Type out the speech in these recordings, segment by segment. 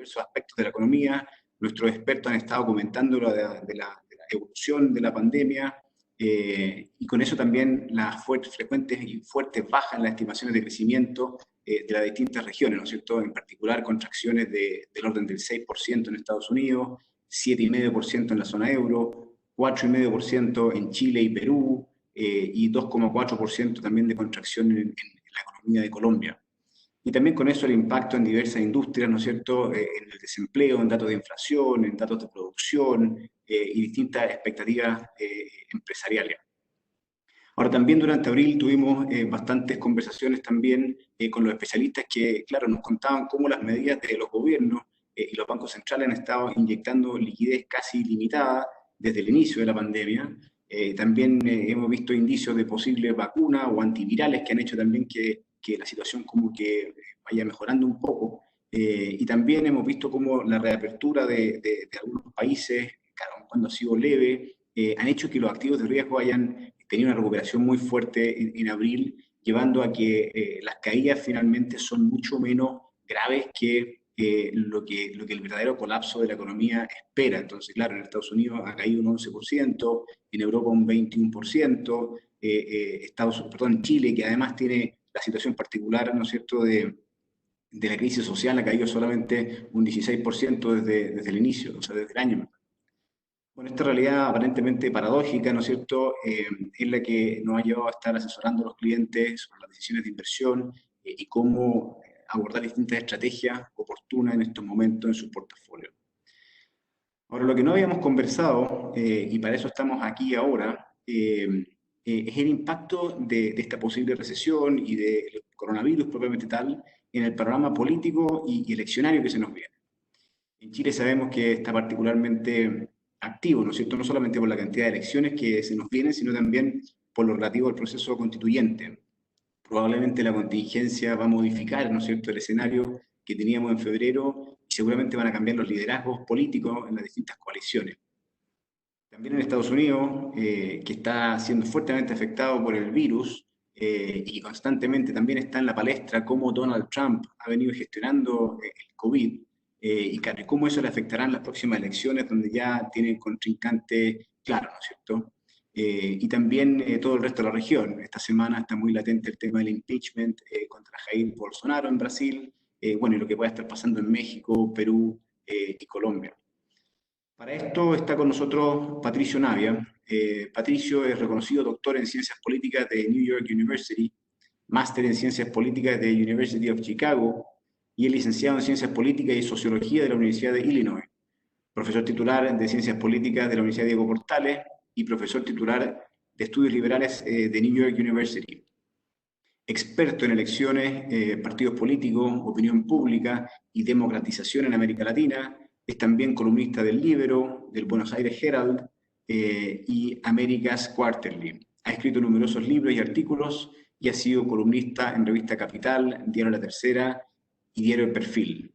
diversos aspectos de la economía. Nuestros expertos han estado comentando de la evolución de la pandemia, y con eso también las frecuentes y fuertes bajas en las estimaciones de crecimiento de las distintas regiones, ¿no es cierto? En particular, contracciones del orden del 6% en Estados Unidos, 7,5% en la zona euro, 4,5% en Chile y Perú, y 2,4% también de contracción en la economía de Colombia. Y también con eso el impacto en diversas industrias, ¿no es cierto?, en el desempleo, en datos de inflación, en datos de producción, y distintas expectativas empresariales. Ahora, también durante abril tuvimos bastantes conversaciones también con los especialistas que, claro, nos contaban cómo las medidas de los gobiernos y los bancos centrales han estado inyectando liquidez casi ilimitada desde el inicio de la pandemia. También hemos visto indicios de posibles vacunas o antivirales que han hecho también que la situación como que vaya mejorando un poco. Y también hemos visto cómo la reapertura de algunos países, claro, cuando ha sido leve, han hecho que los activos de riesgo hayan tenido una recuperación muy fuerte en abril, llevando a que las caídas finalmente son mucho menos graves que lo que el verdadero colapso de la economía espera. Entonces, claro, en Estados Unidos ha caído un 11%, en Europa un 21%, perdón, Chile, que además tiene la situación particular, ¿no es cierto?, de la crisis social, ha caído solamente un 16% desde el inicio, o sea, desde el año. Bueno, esta realidad aparentemente paradójica, ¿no es cierto?, es la que nos ha llevado a estar asesorando a los clientes sobre las decisiones de inversión y cómo abordar distintas estrategias oportunas en estos momentos en sus portafolios. Ahora, lo que no habíamos conversado, y para eso estamos aquí ahora, es el impacto de esta posible recesión y del coronavirus propiamente tal en el panorama político y eleccionario que se nos viene. En Chile sabemos que está particularmente activo, ¿no es cierto?, no solamente por la cantidad de elecciones que se nos vienen, sino también por lo relativo al proceso constituyente. Probablemente la contingencia va a modificar, ¿no es cierto?, el escenario que teníamos en febrero y seguramente van a cambiar los liderazgos políticos en las distintas coaliciones. También en Estados Unidos, que está siendo fuertemente afectado por el virus, y constantemente también está en la palestra cómo Donald Trump ha venido gestionando el COVID, y claro, cómo eso le afectará en las próximas elecciones, donde ya tiene contrincante claro, ¿no es cierto? Y también todo el resto de la región. Esta semana está muy latente el tema del impeachment contra Jair Bolsonaro en Brasil, bueno, y lo que puede estar pasando en México, Perú y Colombia. Para esto está con nosotros Patricio Navia. Patricio es reconocido doctor en Ciencias Políticas de New York University, máster en Ciencias Políticas de University of Chicago y es licenciado en Ciencias Políticas y Sociología de la Universidad de Illinois, profesor titular de Ciencias Políticas de la Universidad Diego Portales y profesor titular de Estudios Liberales de New York University. Experto en elecciones, partidos políticos, opinión pública y democratización en América Latina. Es también columnista del Libero, del Buenos Aires Herald y America's Quarterly. Ha escrito numerosos libros y artículos y ha sido columnista en Revista Capital, Diario La Tercera y Diario El Perfil.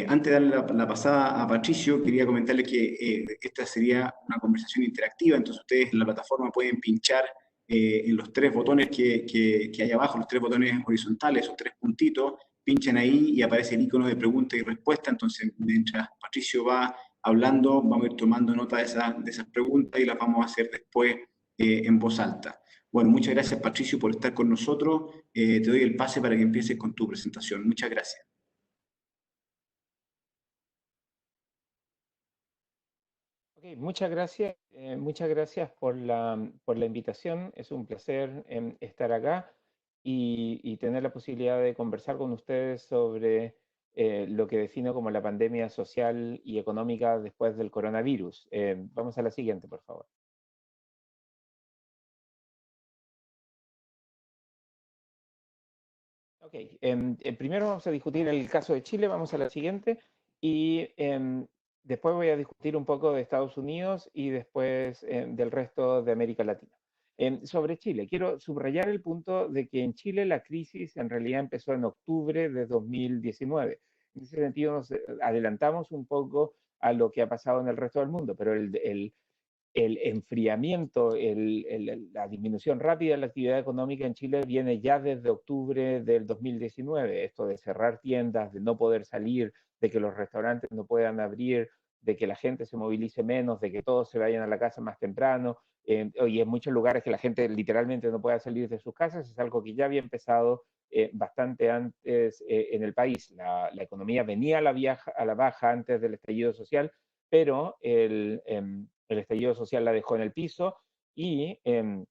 Antes de darle la pasada a Patricio, quería comentarles que esta sería una conversación interactiva, entonces ustedes en la plataforma pueden pinchar en los tres botones que hay abajo, los tres botones horizontales, esos tres puntitos, pinchan ahí y aparece el icono de pregunta y respuesta. Entonces, mientras Patricio va hablando, vamos a ir tomando nota de esas preguntas y las vamos a hacer después en voz alta. Bueno, muchas gracias, Patricio, por estar con nosotros. Te doy el pase para que empieces con tu presentación. Muchas gracias. Ok, muchas gracias por la invitación. Es un placer estar acá y tener la posibilidad de conversar con ustedes sobre lo que defino como la pandemia social y económica después del coronavirus. Vamos a la siguiente, por favor. Ok, primero vamos a discutir el caso de Chile, vamos a la siguiente, y después voy a discutir un poco de Estados Unidos y después del resto de América Latina. Sobre Chile, quiero subrayar el punto de que en Chile la crisis en realidad empezó en octubre de 2019. En ese sentido nos adelantamos un poco a lo que ha pasado en el resto del mundo, pero el enfriamiento, la disminución rápida de la actividad económica en Chile viene ya desde octubre del 2019. Esto de cerrar tiendas, de no poder salir, de que los restaurantes no puedan abrir, de que la gente se movilice menos, de que todos se vayan a la casa más temprano, y en muchos lugares que la gente literalmente no pueda salir de sus casas, es algo que ya había empezado bastante antes en el país. La economía venía a la baja antes del estallido social, pero el estallido social la dejó en el piso y el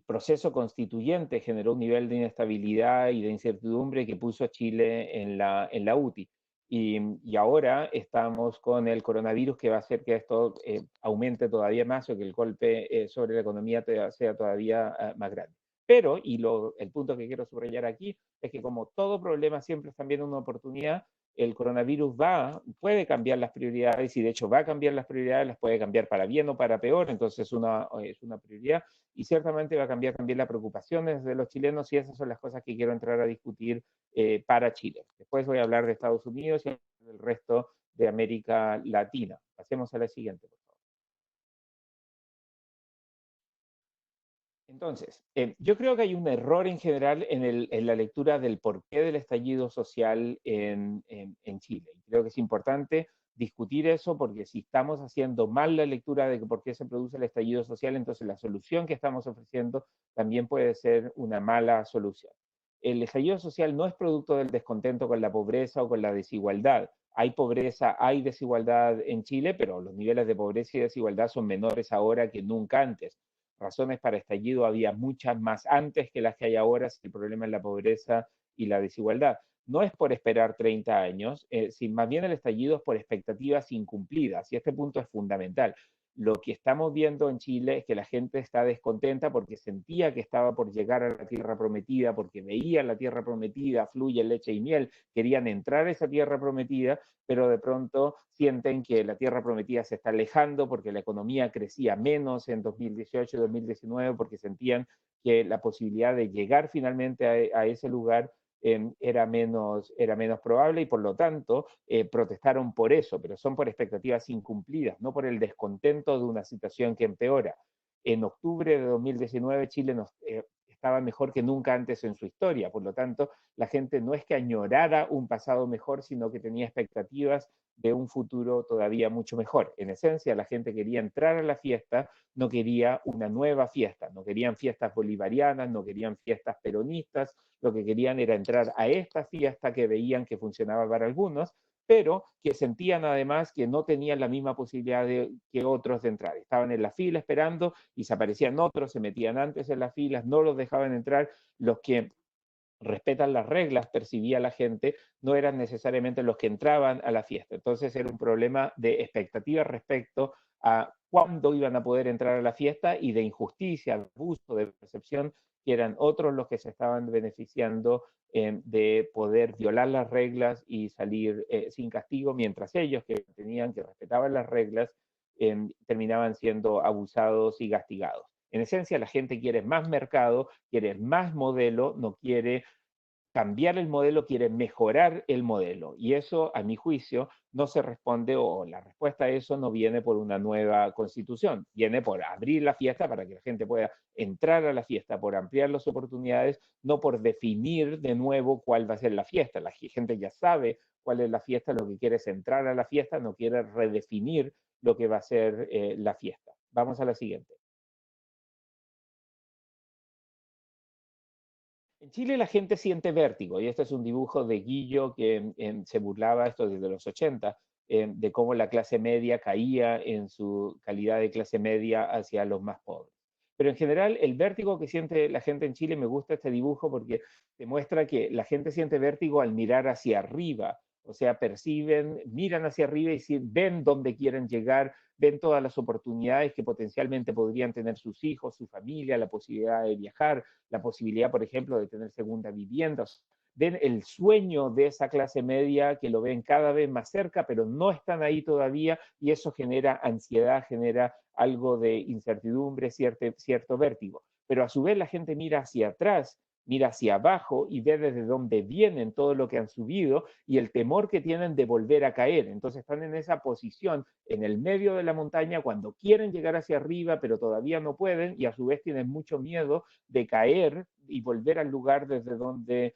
proceso constituyente generó un nivel de inestabilidad y de incertidumbre que puso a Chile en la UTI. Y ahora estamos con el coronavirus que va a hacer que esto aumente todavía más o que el golpe sobre la economía sea todavía más grande. Pero, el punto que quiero subrayar aquí es que como todo problema siempre es también una oportunidad, el coronavirus puede cambiar las prioridades y de hecho va a cambiar las prioridades, las puede cambiar para bien o para peor, entonces es una prioridad y ciertamente va a cambiar también las preocupaciones de los chilenos y esas son las cosas que quiero entrar a discutir para Chile. Después voy a hablar de Estados Unidos y del resto de América Latina. Pasemos a la siguiente, por favor. Entonces, yo creo que hay un error en general en la lectura del porqué del estallido social en Chile. Y creo que es importante discutir eso porque si estamos haciendo mal la lectura de por qué se produce el estallido social, entonces la solución que estamos ofreciendo también puede ser una mala solución. El estallido social no es producto del descontento con la pobreza o con la desigualdad. Hay pobreza, hay desigualdad en Chile, pero los niveles de pobreza y desigualdad son menores ahora que nunca antes. Razones para estallido había muchas más antes que las que hay ahora, si el problema es la pobreza y la desigualdad. No es por esperar 30 años, sino más bien el estallido es por expectativas incumplidas, y este punto es fundamental. Lo que estamos viendo en Chile es que la gente está descontenta porque sentía que estaba por llegar a la tierra prometida, porque veían la tierra prometida, fluye leche y miel, querían entrar a esa tierra prometida, pero de pronto sienten que la tierra prometida se está alejando porque la economía crecía menos en 2018 y 2019, porque sentían que la posibilidad de llegar finalmente a ese lugar era menos probable y por lo tanto protestaron por eso, pero son por expectativas incumplidas, no por el descontento de una situación que empeora. En octubre de 2019 Chile estaba mejor que nunca antes en su historia, por lo tanto la gente no es que añorara un pasado mejor, sino que tenía expectativas de un futuro todavía mucho mejor. En esencia, la gente quería entrar a la fiesta, no quería una nueva fiesta, no querían fiestas bolivarianas, no querían fiestas peronistas, lo que querían era entrar a esta fiesta que veían que funcionaba para algunos, pero que sentían además que no tenían la misma posibilidad que otros de entrar. Estaban en la fila esperando y se aparecían otros, se metían antes en las filas, no los dejaban entrar, los que respetan las reglas, percibía la gente, no eran necesariamente los que entraban a la fiesta. Entonces era un problema de expectativa respecto a cuándo iban a poder entrar a la fiesta y de injusticia, abuso, de percepción, que eran otros los que se estaban beneficiando de poder violar las reglas y salir sin castigo, mientras ellos que tenían, que respetaban las reglas, terminaban siendo abusados y castigados. En esencia, la gente quiere más mercado, quiere más modelo, no quiere cambiar el modelo, quiere mejorar el modelo. Y eso, a mi juicio, no se responde o la respuesta a eso no viene por una nueva constitución, viene por abrir la fiesta para que la gente pueda entrar a la fiesta, por ampliar las oportunidades, no por definir de nuevo cuál va a ser la fiesta. La gente ya sabe cuál es la fiesta, lo que quiere es entrar a la fiesta, no quiere redefinir lo que va a ser la fiesta. Vamos a la siguiente. En Chile la gente siente vértigo, y este es un dibujo de Guillo que se burlaba esto desde los 80, de cómo la clase media caía en su calidad de clase media hacia los más pobres. Pero en general, el vértigo que siente la gente en Chile, me gusta este dibujo porque demuestra que la gente siente vértigo al mirar hacia arriba, o sea, perciben, miran hacia arriba y ven dónde quieren llegar, ven todas las oportunidades que potencialmente podrían tener sus hijos, su familia, la posibilidad de viajar, la posibilidad, por ejemplo, de tener segunda vivienda. Ven el sueño de esa clase media que lo ven cada vez más cerca, pero no están ahí todavía y eso genera ansiedad, genera algo de incertidumbre, cierto vértigo. Pero a su vez la gente mira hacia atrás mira hacia abajo y ve desde dónde vienen todo lo que han subido y el temor que tienen de volver a caer. Entonces están en esa posición, en el medio de la montaña, cuando quieren llegar hacia arriba, pero todavía no pueden, y a su vez tienen mucho miedo de caer y volver al lugar desde donde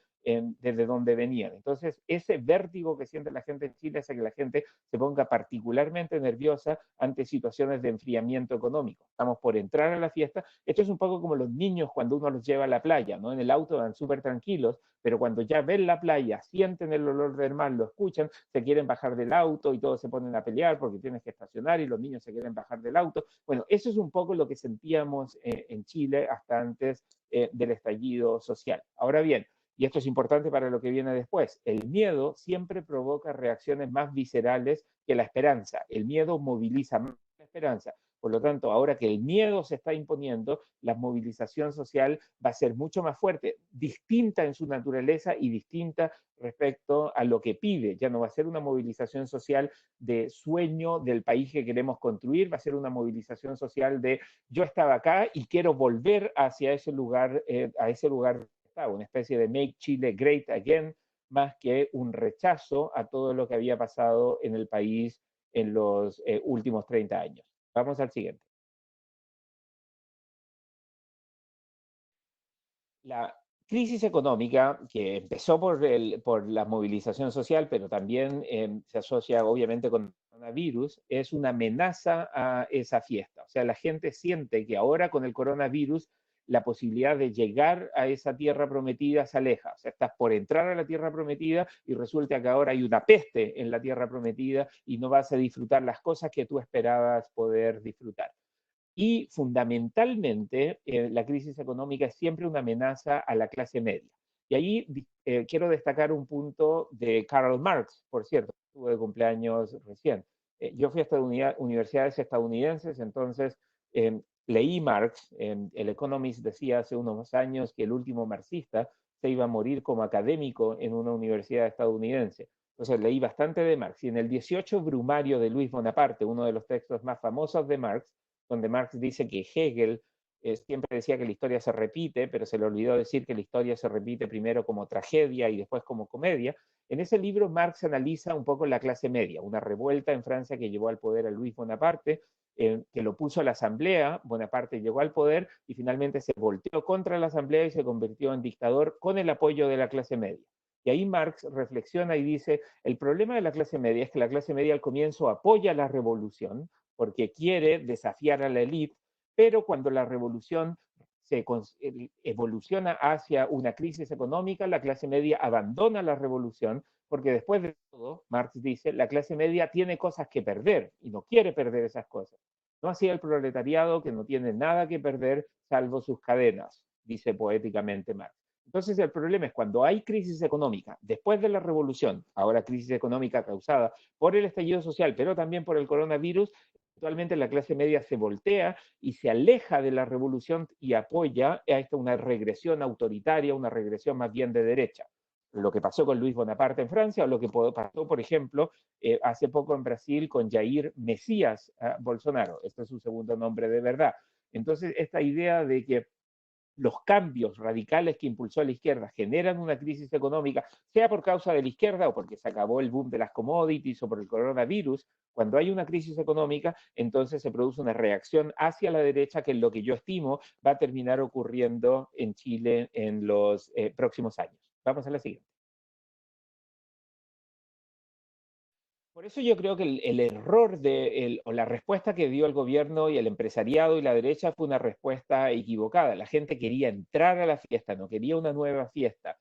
venían. Entonces, ese vértigo que siente la gente en Chile hace que la gente se ponga particularmente nerviosa ante situaciones de enfriamiento económico. Estamos por entrar a la fiesta. Esto es un poco como los niños cuando uno los lleva a la playa, ¿no? En el auto van súper tranquilos, pero cuando ya ven la playa, sienten el olor del mar, lo escuchan, se quieren bajar del auto y todos se ponen a pelear porque tienes que estacionar y los niños se quieren bajar del auto. Bueno, eso es un poco lo que sentíamos en Chile hasta antes del estallido social. Ahora bien, y esto es importante para lo que viene después, el miedo siempre provoca reacciones más viscerales que la esperanza. El miedo moviliza más que la esperanza. Por lo tanto, ahora que el miedo se está imponiendo, la movilización social va a ser mucho más fuerte, distinta en su naturaleza y distinta respecto a lo que pide. Ya no va a ser una movilización social de sueño del país que queremos construir, va a ser una movilización social de yo estaba acá y quiero volver hacia ese lugar, a ese lugar, una especie de Make Chile Great Again, más que un rechazo a todo lo que había pasado en el país en los últimos 30 años. Vamos al siguiente. La crisis económica, que empezó por la movilización social, pero también se asocia obviamente con el coronavirus, es una amenaza a esa fiesta. O sea, la gente siente que ahora con el coronavirus la posibilidad de llegar a esa tierra prometida se aleja. O sea, estás por entrar a la tierra prometida y resulta que ahora hay una peste en la tierra prometida y no vas a disfrutar las cosas que tú esperabas poder disfrutar. Y fundamentalmente, la crisis económica es siempre una amenaza a la clase media. Y ahí quiero destacar un punto de Karl Marx, por cierto, estuvo de cumpleaños recién. Yo fui a universidades estadounidenses, entonces leí Marx. El Economist decía hace unos años que el último marxista se iba a morir como académico en una universidad estadounidense. Entonces leí bastante de Marx. Y en el 18 Brumario de Luis Bonaparte, uno de los textos más famosos de Marx, donde Marx dice que Hegel siempre decía que la historia se repite, pero se le olvidó decir que la historia se repite primero como tragedia y después como comedia. En ese libro Marx analiza un poco la clase media, una revuelta en Francia que llevó al poder a Luis Bonaparte, que lo puso a la asamblea. Bonaparte llegó al poder y finalmente se volteó contra la asamblea y se convirtió en dictador con el apoyo de la clase media. Y ahí Marx reflexiona y dice, el problema de la clase media es que la clase media al comienzo apoya la revolución, porque quiere desafiar a la élite, pero cuando la revolución se evoluciona hacia una crisis económica, la clase media abandona la revolución, porque después de todo, Marx dice, la clase media tiene cosas que perder y no quiere perder esas cosas. No así el proletariado, que no tiene nada que perder salvo sus cadenas, dice poéticamente Marx. Entonces el problema es cuando hay crisis económica, después de la revolución, ahora crisis económica causada por el estallido social, pero también por el coronavirus, actualmente la clase media se voltea y se aleja de la revolución y apoya a esta una regresión autoritaria, una regresión más bien de derecha. Lo que pasó con Luis Bonaparte en Francia o lo que pasó, por ejemplo, hace poco en Brasil con Jair Mesías Bolsonaro. Este es su segundo nombre de verdad. Entonces, esta idea de que los cambios radicales que impulsó la izquierda generan una crisis económica, sea por causa de la izquierda o porque se acabó el boom de las commodities o por el coronavirus, cuando hay una crisis económica, entonces se produce una reacción hacia la derecha que es lo que yo estimo va a terminar ocurriendo en Chile en los próximos años. Vamos a la siguiente. Por eso yo creo que el error o la respuesta que dio el gobierno y el empresariado y la derecha fue una respuesta equivocada. La gente quería entrar a la fiesta, no quería una nueva fiesta,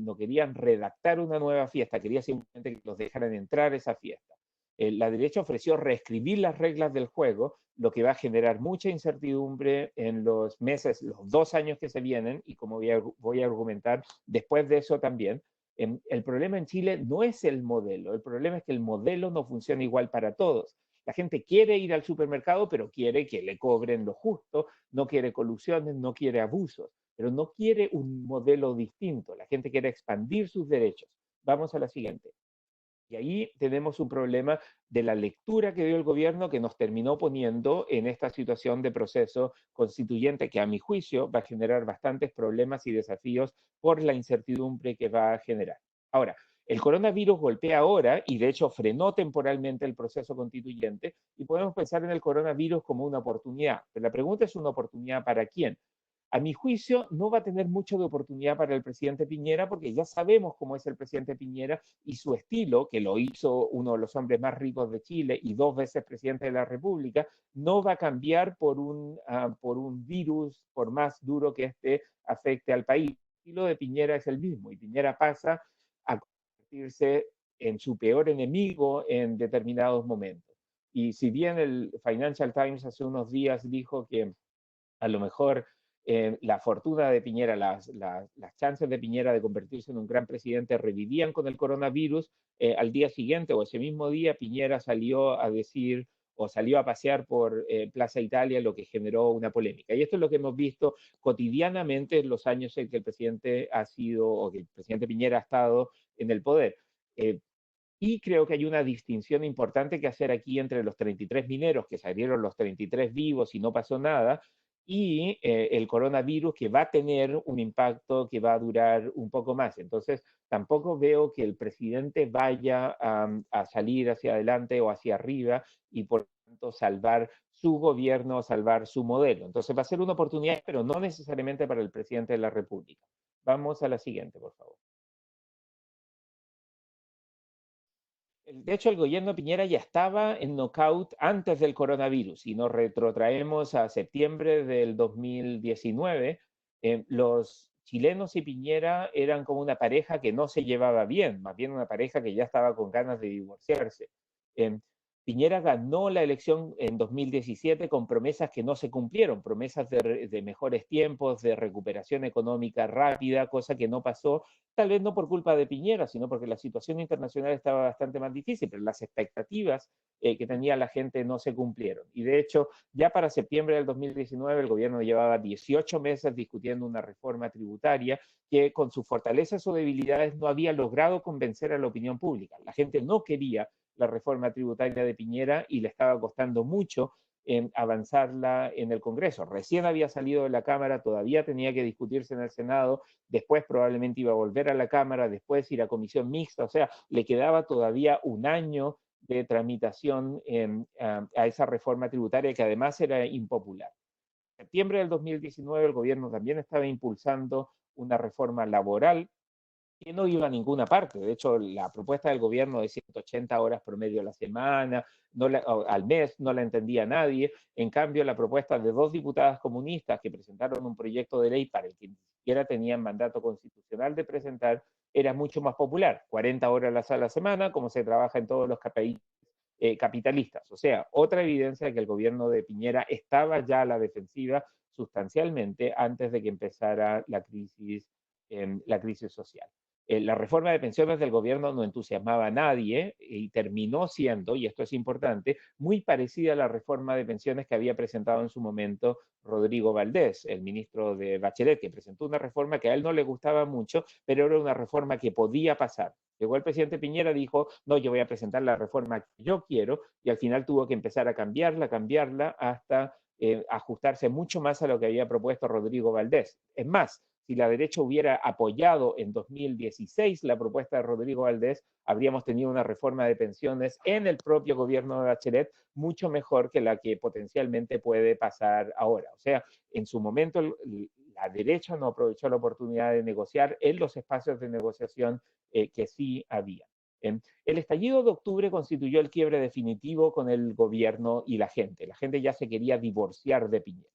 no querían redactar una nueva fiesta, quería simplemente que los dejaran entrar a esa fiesta. La derecha ofreció reescribir las reglas del juego, lo que va a generar mucha incertidumbre en los meses, los 2 años que se vienen, y como voy a argumentar después de eso también. El problema en Chile no es el modelo, el problema es que el modelo no funciona igual para todos. La gente quiere ir al supermercado, pero quiere que le cobren lo justo, no quiere colusiones, no quiere abusos, pero no quiere un modelo distinto. La gente quiere expandir sus derechos. Vamos a la siguiente. Y ahí tenemos un problema de la lectura que dio el gobierno que nos terminó poniendo en esta situación de proceso constituyente que a mi juicio va a generar bastantes problemas y desafíos por la incertidumbre que va a generar. Ahora, el coronavirus golpea ahora y de hecho frenó temporalmente el proceso constituyente y podemos pensar en el coronavirus como una oportunidad. Pero la pregunta es una oportunidad para quién. A mi juicio, no va a tener mucho de oportunidad para el presidente Piñera porque ya sabemos cómo es el presidente Piñera y su estilo, que lo hizo uno de los hombres más ricos de Chile y 2 veces presidente de la República, no va a cambiar por un virus, por más duro que este afecte al país. El estilo de Piñera es el mismo y Piñera pasa a convertirse en su peor enemigo en determinados momentos. Y si bien el Financial Times hace unos días dijo que a lo mejor la fortuna de Piñera, las chances de Piñera de convertirse en un gran presidente revivían con el coronavirus, al día siguiente o ese mismo día Piñera salió a decir o salió a pasear por Plaza Italia, lo que generó una polémica. Y esto es lo que hemos visto cotidianamente en los años en que el presidente ha sido, o que el presidente Piñera ha estado en el poder. Eh, y creo que hay una distinción importante que hacer aquí entre los 33 mineros, que salieron los 33 vivos y no pasó nada, y el coronavirus que va a tener un impacto que va a durar un poco más. Entonces, tampoco veo que el presidente vaya a salir hacia adelante o hacia arriba y por tanto salvar su gobierno, salvar su modelo. Entonces va a ser una oportunidad, pero no necesariamente para el presidente de la República. Vamos a la siguiente, por favor. De hecho, el gobierno Piñera ya estaba en knockout antes del coronavirus. Si nos retrotraemos a septiembre del 2019, los chilenos y Piñera eran como una pareja que no se llevaba bien, más bien una pareja que ya estaba con ganas de divorciarse. Eh, Piñera ganó la elección en 2017 con promesas que no se cumplieron, promesas de mejores tiempos, de recuperación económica rápida, cosa que no pasó, tal vez no por culpa de Piñera, sino porque la situación internacional estaba bastante más difícil, pero las expectativas que tenía la gente no se cumplieron. Y de hecho, ya para septiembre del 2019 el gobierno llevaba 18 meses discutiendo una reforma tributaria que con sus fortalezas o debilidades no había logrado convencer a la opinión pública. La gente no quería la reforma tributaria de Piñera y le estaba costando mucho avanzarla en el Congreso. Recién había salido de la Cámara, todavía tenía que discutirse en el Senado, después probablemente iba a volver a la Cámara, después ir a comisión mixta, o sea, le quedaba todavía un año de tramitación a esa reforma tributaria que además era impopular. En septiembre del 2019 el gobierno también estaba impulsando una reforma laboral que no iba a ninguna parte. De hecho, la propuesta del gobierno de 180 horas promedio a la semana, al mes, no la entendía nadie. En cambio, la propuesta de 2 diputadas comunistas que presentaron un proyecto de ley para el que ni siquiera tenían mandato constitucional de presentar, era mucho más popular. 40 horas a la semana, como se trabaja en todos los países capitalistas. O sea, otra evidencia de que el gobierno de Piñera estaba ya a la defensiva sustancialmente antes de que empezara la crisis social. La reforma de pensiones del gobierno no entusiasmaba a nadie y terminó siendo, y esto es importante, muy parecida a la reforma de pensiones que había presentado en su momento Rodrigo Valdés, el ministro de Bachelet, que presentó una reforma que a él no le gustaba mucho, pero era una reforma que podía pasar. Llegó el presidente Piñera, dijo, no, yo voy a presentar la reforma que yo quiero, y al final tuvo que empezar a cambiarla hasta ajustarse mucho más a lo que había propuesto Rodrigo Valdés. Es más, si la derecha hubiera apoyado en 2016 la propuesta de Rodrigo Valdés, habríamos tenido una reforma de pensiones en el propio gobierno de Bachelet mucho mejor que la que potencialmente puede pasar ahora. O sea, en su momento la derecha no aprovechó la oportunidad de negociar en los espacios de negociación que sí había. El estallido de octubre constituyó el quiebre definitivo con el gobierno y la gente. La gente ya se quería divorciar de Piñera.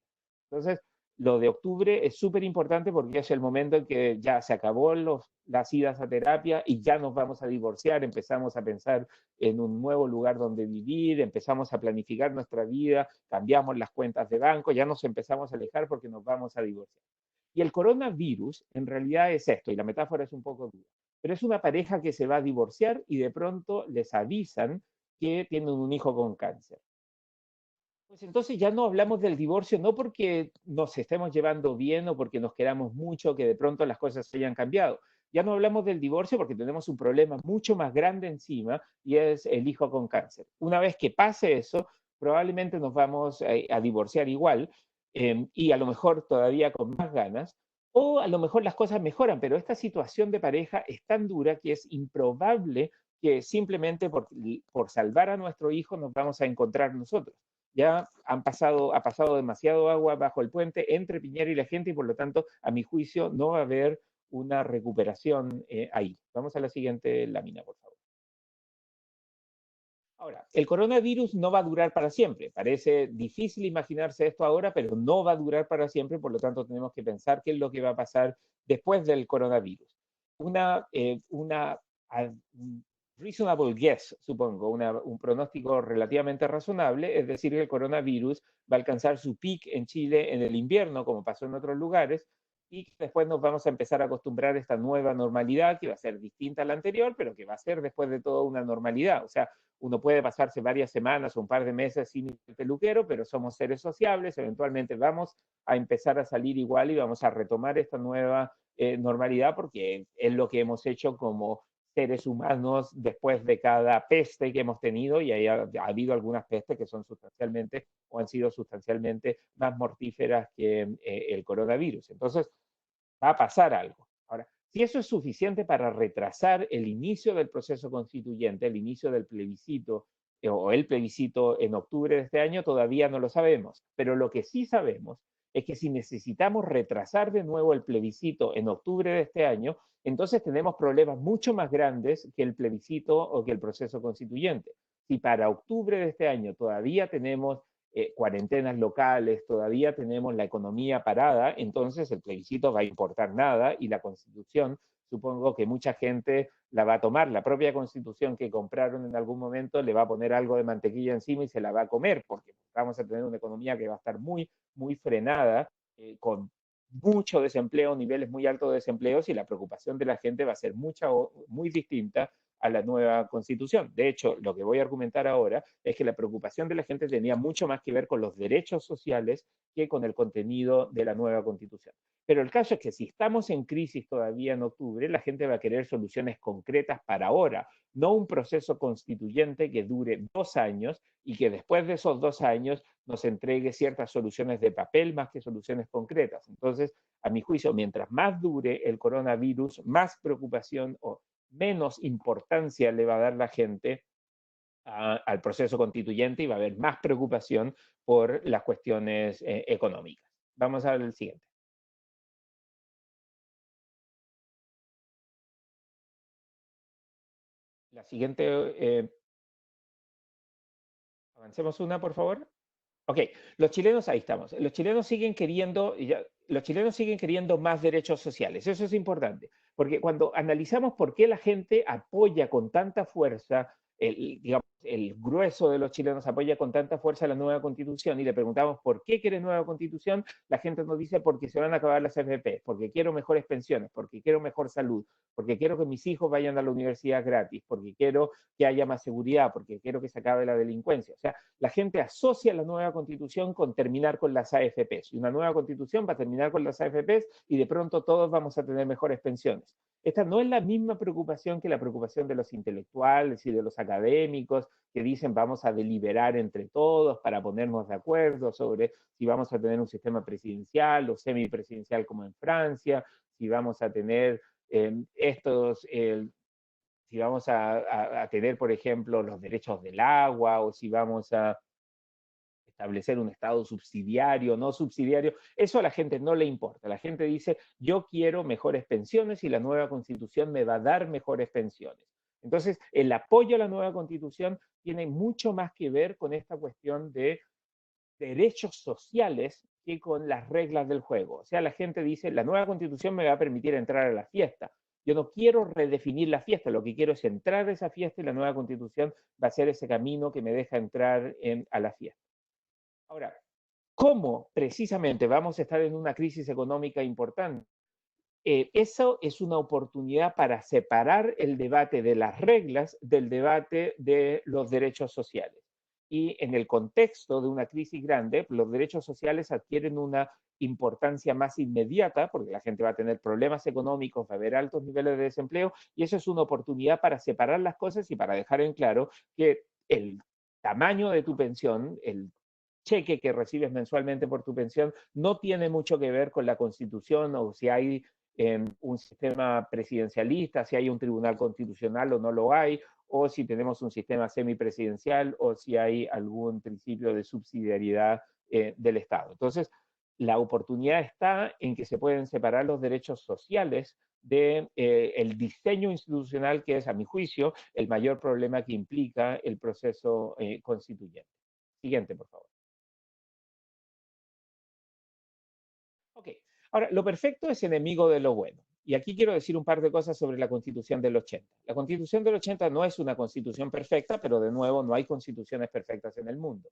Entonces, lo de octubre es súper importante porque es el momento en que ya se acabó las idas a terapia y ya nos vamos a divorciar, empezamos a pensar en un nuevo lugar donde vivir, empezamos a planificar nuestra vida, cambiamos las cuentas de banco, ya nos empezamos a alejar porque nos vamos a divorciar. Y el coronavirus en realidad es esto, y la metáfora es un poco dura, pero es una pareja que se va a divorciar y de pronto les avisan que tienen un hijo con cáncer. Pues entonces ya no hablamos del divorcio, no porque nos estemos llevando bien o porque nos queramos mucho, que de pronto las cosas se hayan cambiado. Ya no hablamos del divorcio porque tenemos un problema mucho más grande encima y es el hijo con cáncer. Una vez que pase eso, probablemente nos vamos a divorciar igual y a lo mejor todavía con más ganas, o a lo mejor las cosas mejoran, pero esta situación de pareja es tan dura que es improbable que simplemente por salvar a nuestro hijo nos vamos a encontrar nosotros. Ya ha pasado demasiado agua bajo el puente entre Piñera y la gente y por lo tanto, a mi juicio, no va a haber una recuperación ahí. Vamos a la siguiente lámina, por favor. Ahora, el coronavirus no va a durar para siempre. Parece difícil imaginarse esto ahora, pero no va a durar para siempre, por lo tanto tenemos que pensar qué es lo que va a pasar después del coronavirus. Una reasonable guess, supongo, un pronóstico relativamente razonable, es decir, que el coronavirus va a alcanzar su peak en Chile en el invierno, como pasó en otros lugares, y después nos vamos a empezar a acostumbrar a esta nueva normalidad, que va a ser distinta a la anterior, pero que va a ser después de todo una normalidad. O sea, uno puede pasarse varias semanas o un par de meses sin el peluquero, pero somos seres sociables, eventualmente vamos a empezar a salir igual y vamos a retomar esta nueva normalidad porque es lo que hemos hecho como seres humanos después de cada peste que hemos tenido y ha habido algunas pestes que son sustancialmente o han sido sustancialmente más mortíferas que el coronavirus. Entonces, va a pasar algo. Ahora, si eso es suficiente para retrasar el inicio del proceso constituyente, el inicio del plebiscito o el plebiscito en octubre de este año, todavía no lo sabemos. Pero lo que sí sabemos es que si necesitamos retrasar de nuevo el plebiscito en octubre de este año, entonces tenemos problemas mucho más grandes que el plebiscito o que el proceso constituyente. Si para octubre de este año todavía tenemos cuarentenas locales, todavía tenemos la economía parada, entonces el plebiscito va a importar nada y la constitución, supongo que mucha gente la va a tomar, la propia constitución que compraron en algún momento le va a poner algo de mantequilla encima y se la va a comer, porque vamos a tener una economía que va a estar muy, muy frenada, con mucho desempleo, niveles muy altos de desempleo, y la preocupación de la gente va a ser muy distinta a la nueva constitución. De hecho, lo que voy a argumentar ahora es que la preocupación de la gente tenía mucho más que ver con los derechos sociales que con el contenido de la nueva constitución. Pero el caso es que si estamos en crisis todavía en octubre, la gente va a querer soluciones concretas para ahora, no un proceso constituyente que dure 2 años y que después de esos 2 años nos entregue ciertas soluciones de papel más que soluciones concretas. Entonces, a mi juicio, mientras más dure el coronavirus, más preocupación o menos importancia le va a dar la gente al proceso constituyente y va a haber más preocupación por las cuestiones económicas. Vamos al siguiente. La siguiente, avancemos una, por favor. Ok, los chilenos, ahí estamos. Los chilenos siguen queriendo más derechos sociales. Eso es importante, porque cuando analizamos por qué la gente apoya con tanta fuerza, digamos, el grueso de los chilenos apoya con tanta fuerza la nueva constitución y le preguntamos por qué quiere nueva constitución, la gente nos dice porque se van a acabar las AFP, porque quiero mejores pensiones, porque quiero mejor salud, porque quiero que mis hijos vayan a la universidad gratis, porque quiero que haya más seguridad, porque quiero que se acabe la delincuencia. O sea, la gente asocia la nueva constitución con terminar con las AFPs. Y una nueva constitución va a terminar con las AFPs y de pronto todos vamos a tener mejores pensiones. Esta no es la misma preocupación que la preocupación de los intelectuales y de los académicos que dicen vamos a deliberar entre todos para ponernos de acuerdo sobre si vamos a tener un sistema presidencial o semipresidencial como en Francia, si vamos a tener si vamos a tener, por ejemplo, los derechos del agua o si vamos a establecer un Estado subsidiario, no subsidiario, eso a la gente no le importa. La gente dice, yo quiero mejores pensiones y la nueva constitución me va a dar mejores pensiones. Entonces, el apoyo a la nueva constitución tiene mucho más que ver con esta cuestión de derechos sociales que con las reglas del juego. O sea, la gente dice, la nueva constitución me va a permitir entrar a la fiesta. Yo no quiero redefinir la fiesta, lo que quiero es entrar a esa fiesta y la nueva constitución va a ser ese camino que me deja entrar a la fiesta. Ahora, ¿cómo precisamente vamos a estar en una crisis económica importante? Eso es una oportunidad para separar el debate de las reglas del debate de los derechos sociales. y en el contexto de una crisis grande, los derechos sociales adquieren una importancia más inmediata, porque la gente va a tener problemas económicos, va a haber altos niveles de desempleo, y eso es una oportunidad para separar las cosas y para dejar en claro que el tamaño de tu pensión, el cheque que recibes mensualmente por tu pensión, no tiene mucho que ver con la Constitución o si hay un sistema presidencialista, si hay un tribunal constitucional o no lo hay, o si tenemos un sistema semipresidencial o si hay algún principio de subsidiariedad del Estado. Entonces, la oportunidad está en que se pueden separar los derechos sociales de el diseño institucional, que es, a mi juicio, el mayor problema que implica el proceso constituyente. Siguiente, por favor. Ok, ahora, lo perfecto es enemigo de lo bueno. Y aquí quiero decir un par de cosas sobre la Constitución del 80. La Constitución del 80 no es una constitución perfecta, pero de nuevo no hay constituciones perfectas en el mundo.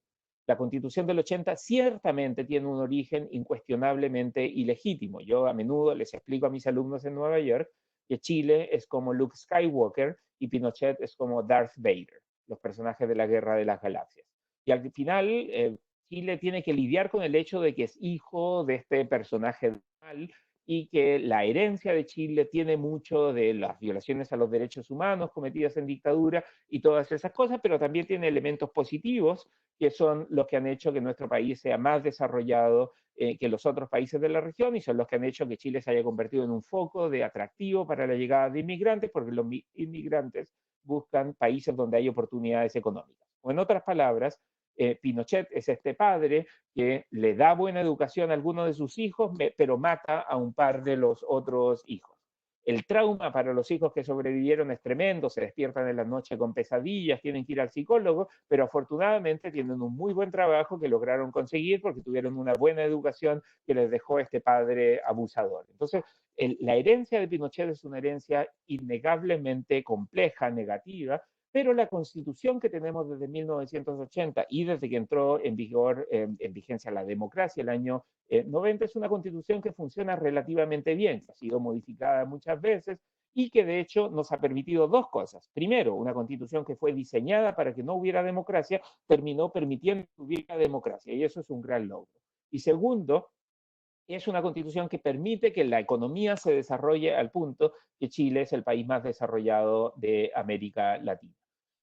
La Constitución del 80 ciertamente tiene un origen incuestionablemente ilegítimo. Yo a menudo les explico a mis alumnos en Nueva York que Chile es como Luke Skywalker y Pinochet es como Darth Vader, los personajes de la Guerra de las Galaxias. Y al final, Chile tiene que lidiar con el hecho de que es hijo de este personaje mal y que la herencia de Chile tiene mucho de las violaciones a los derechos humanos cometidas en dictadura y todas esas cosas, pero también tiene elementos positivos que son los que han hecho que nuestro país sea más desarrollado que los otros países de la región y son los que han hecho que Chile se haya convertido en un foco de atractivo para la llegada de inmigrantes, porque los inmigrantes buscan países donde hay oportunidades económicas. O en otras palabras, Pinochet es este padre que le da buena educación a alguno de sus hijos, pero mata a un par de los otros hijos. El trauma para los hijos que sobrevivieron es tremendo, se despiertan en la noche con pesadillas, tienen que ir al psicólogo, pero afortunadamente tienen un muy buen trabajo que lograron conseguir porque tuvieron una buena educación que les dejó este padre abusador. Entonces, la herencia de Pinochet es una herencia innegablemente compleja, negativa, pero la constitución que tenemos desde 1980 y desde que entró en vigor, en vigencia la democracia el año 90, es una constitución que funciona relativamente bien, que ha sido modificada muchas veces y que de hecho nos ha permitido dos cosas. Primero, una constitución que fue diseñada para que no hubiera democracia, terminó permitiendo que hubiera democracia y eso es un gran logro. Y segundo, es una constitución que permite que la economía se desarrolle al punto que Chile es el país más desarrollado de América Latina.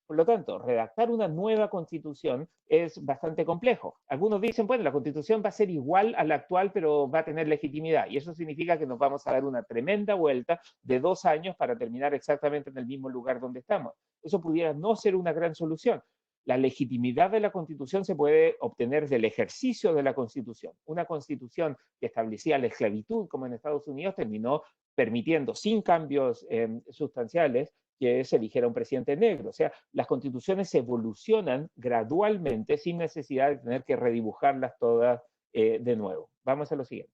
Por lo tanto, redactar una nueva constitución es bastante complejo. Algunos dicen, bueno, la constitución va a ser igual a la actual, pero va a tener legitimidad. Y eso significa que nos vamos a dar una tremenda vuelta de 2 años para terminar exactamente en el mismo lugar donde estamos. Eso pudiera no ser una gran solución. La legitimidad de la Constitución se puede obtener del ejercicio de la Constitución. Una Constitución que establecía la esclavitud, como en Estados Unidos, terminó permitiendo, sin cambios sustanciales, que se eligiera un presidente negro. O sea, las constituciones evolucionan gradualmente sin necesidad de tener que redibujarlas todas de nuevo. Vamos a lo siguiente.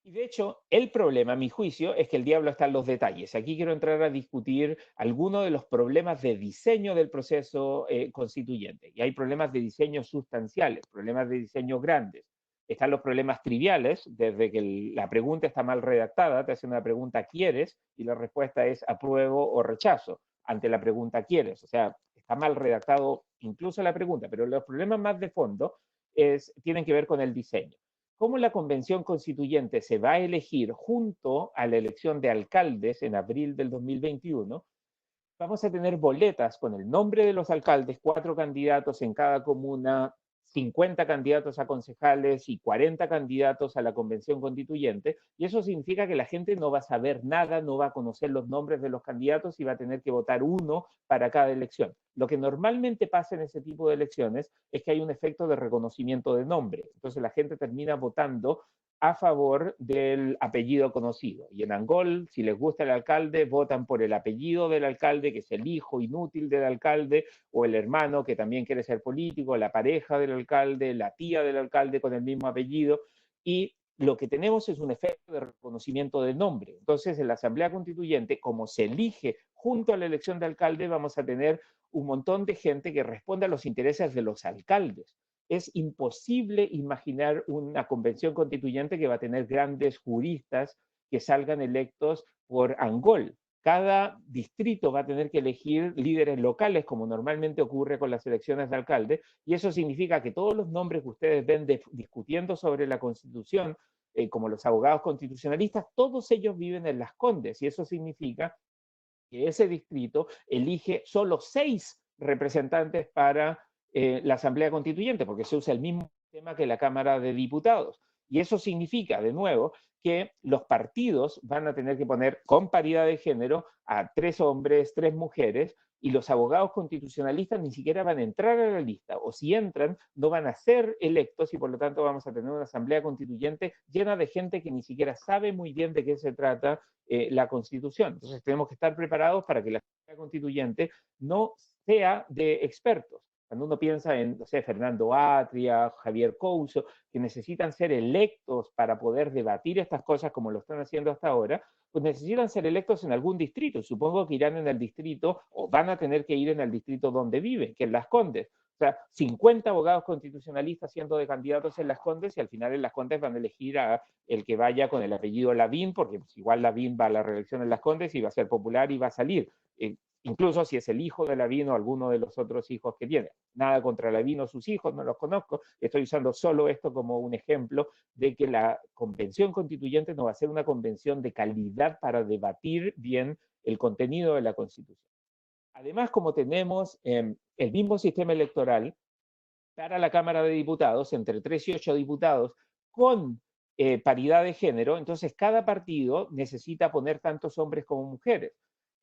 Y de hecho, el problema, a mi juicio, es que el diablo está en los detalles. Aquí quiero entrar a discutir algunos de los problemas de diseño del proceso constituyente. Y hay problemas de diseño sustanciales, problemas de diseño grandes. Están los problemas triviales, desde que la pregunta está mal redactada, te hacen una pregunta ¿quieres? Y la respuesta es apruebo o rechazo ante la pregunta ¿quieres? O sea, está mal redactado incluso la pregunta, pero los problemas más de fondo tienen que ver con el diseño. Cómo la convención constituyente se va a elegir junto a la elección de alcaldes en abril del 2021, vamos a tener boletas con el nombre de los alcaldes, 4 candidatos en cada comuna, 50 candidatos a concejales y 40 candidatos a la convención constituyente, y eso significa que la gente no va a saber nada, no va a conocer los nombres de los candidatos y va a tener que votar uno para cada elección. Lo que normalmente pasa en ese tipo de elecciones es que hay un efecto de reconocimiento de nombre, entonces la gente termina votando a favor del apellido conocido. Y en Angol, si les gusta el alcalde, votan por el apellido del alcalde, que es el hijo inútil del alcalde, o el hermano que también quiere ser político, la pareja del alcalde, la tía del alcalde con el mismo apellido. Y lo que tenemos es un efecto de reconocimiento de nombre. Entonces, en la Asamblea Constituyente, como se elige junto a la elección de alcalde, vamos a tener un montón de gente que responde a los intereses de los alcaldes. Es imposible imaginar una convención constituyente que va a tener grandes juristas que salgan electos por Angol. cada distrito va a tener que elegir líderes locales, como normalmente ocurre con las elecciones de alcalde, y eso significa que todos los nombres que ustedes ven discutiendo sobre la Constitución, como los abogados constitucionalistas, todos ellos viven en Las Condes, y eso significa que ese distrito elige solo 6 representantes para la Asamblea Constituyente, porque se usa el mismo sistema que la Cámara de Diputados. Y eso significa, de nuevo, que los partidos van a tener que poner con paridad de género a 3 hombres, 3 mujeres, y los abogados constitucionalistas ni siquiera van a entrar a la lista, o si entran, no van a ser electos, y por lo tanto vamos a tener una asamblea constituyente llena de gente que ni siquiera sabe muy bien de qué se trata la Constitución. Entonces tenemos que estar preparados para que la asamblea constituyente no sea de expertos. Cuando uno piensa en, no sé, Fernando Atria, Javier Couso, que necesitan ser electos para poder debatir estas cosas como lo están haciendo hasta ahora, pues necesitan ser electos en algún distrito. Supongo que irán en el distrito, o van a tener que ir en el distrito donde viven, que es Las Condes. O sea, 50 abogados constitucionalistas siendo de candidatos en Las Condes, y al final en Las Condes van a elegir a el que vaya con el apellido Lavín, porque pues, igual Lavín va a la reelección en Las Condes y va a ser popular y va a salir. Incluso si es el hijo de Lavín o alguno de los otros hijos que tiene. Nada contra Lavín o sus hijos, no los conozco. Estoy usando solo esto como un ejemplo de que la convención constituyente no va a ser una convención de calidad para debatir bien el contenido de la Constitución. Además, como tenemos el mismo sistema electoral para la Cámara de Diputados, entre 3 y 8 diputados, con paridad de género, entonces cada partido necesita poner tantos hombres como mujeres.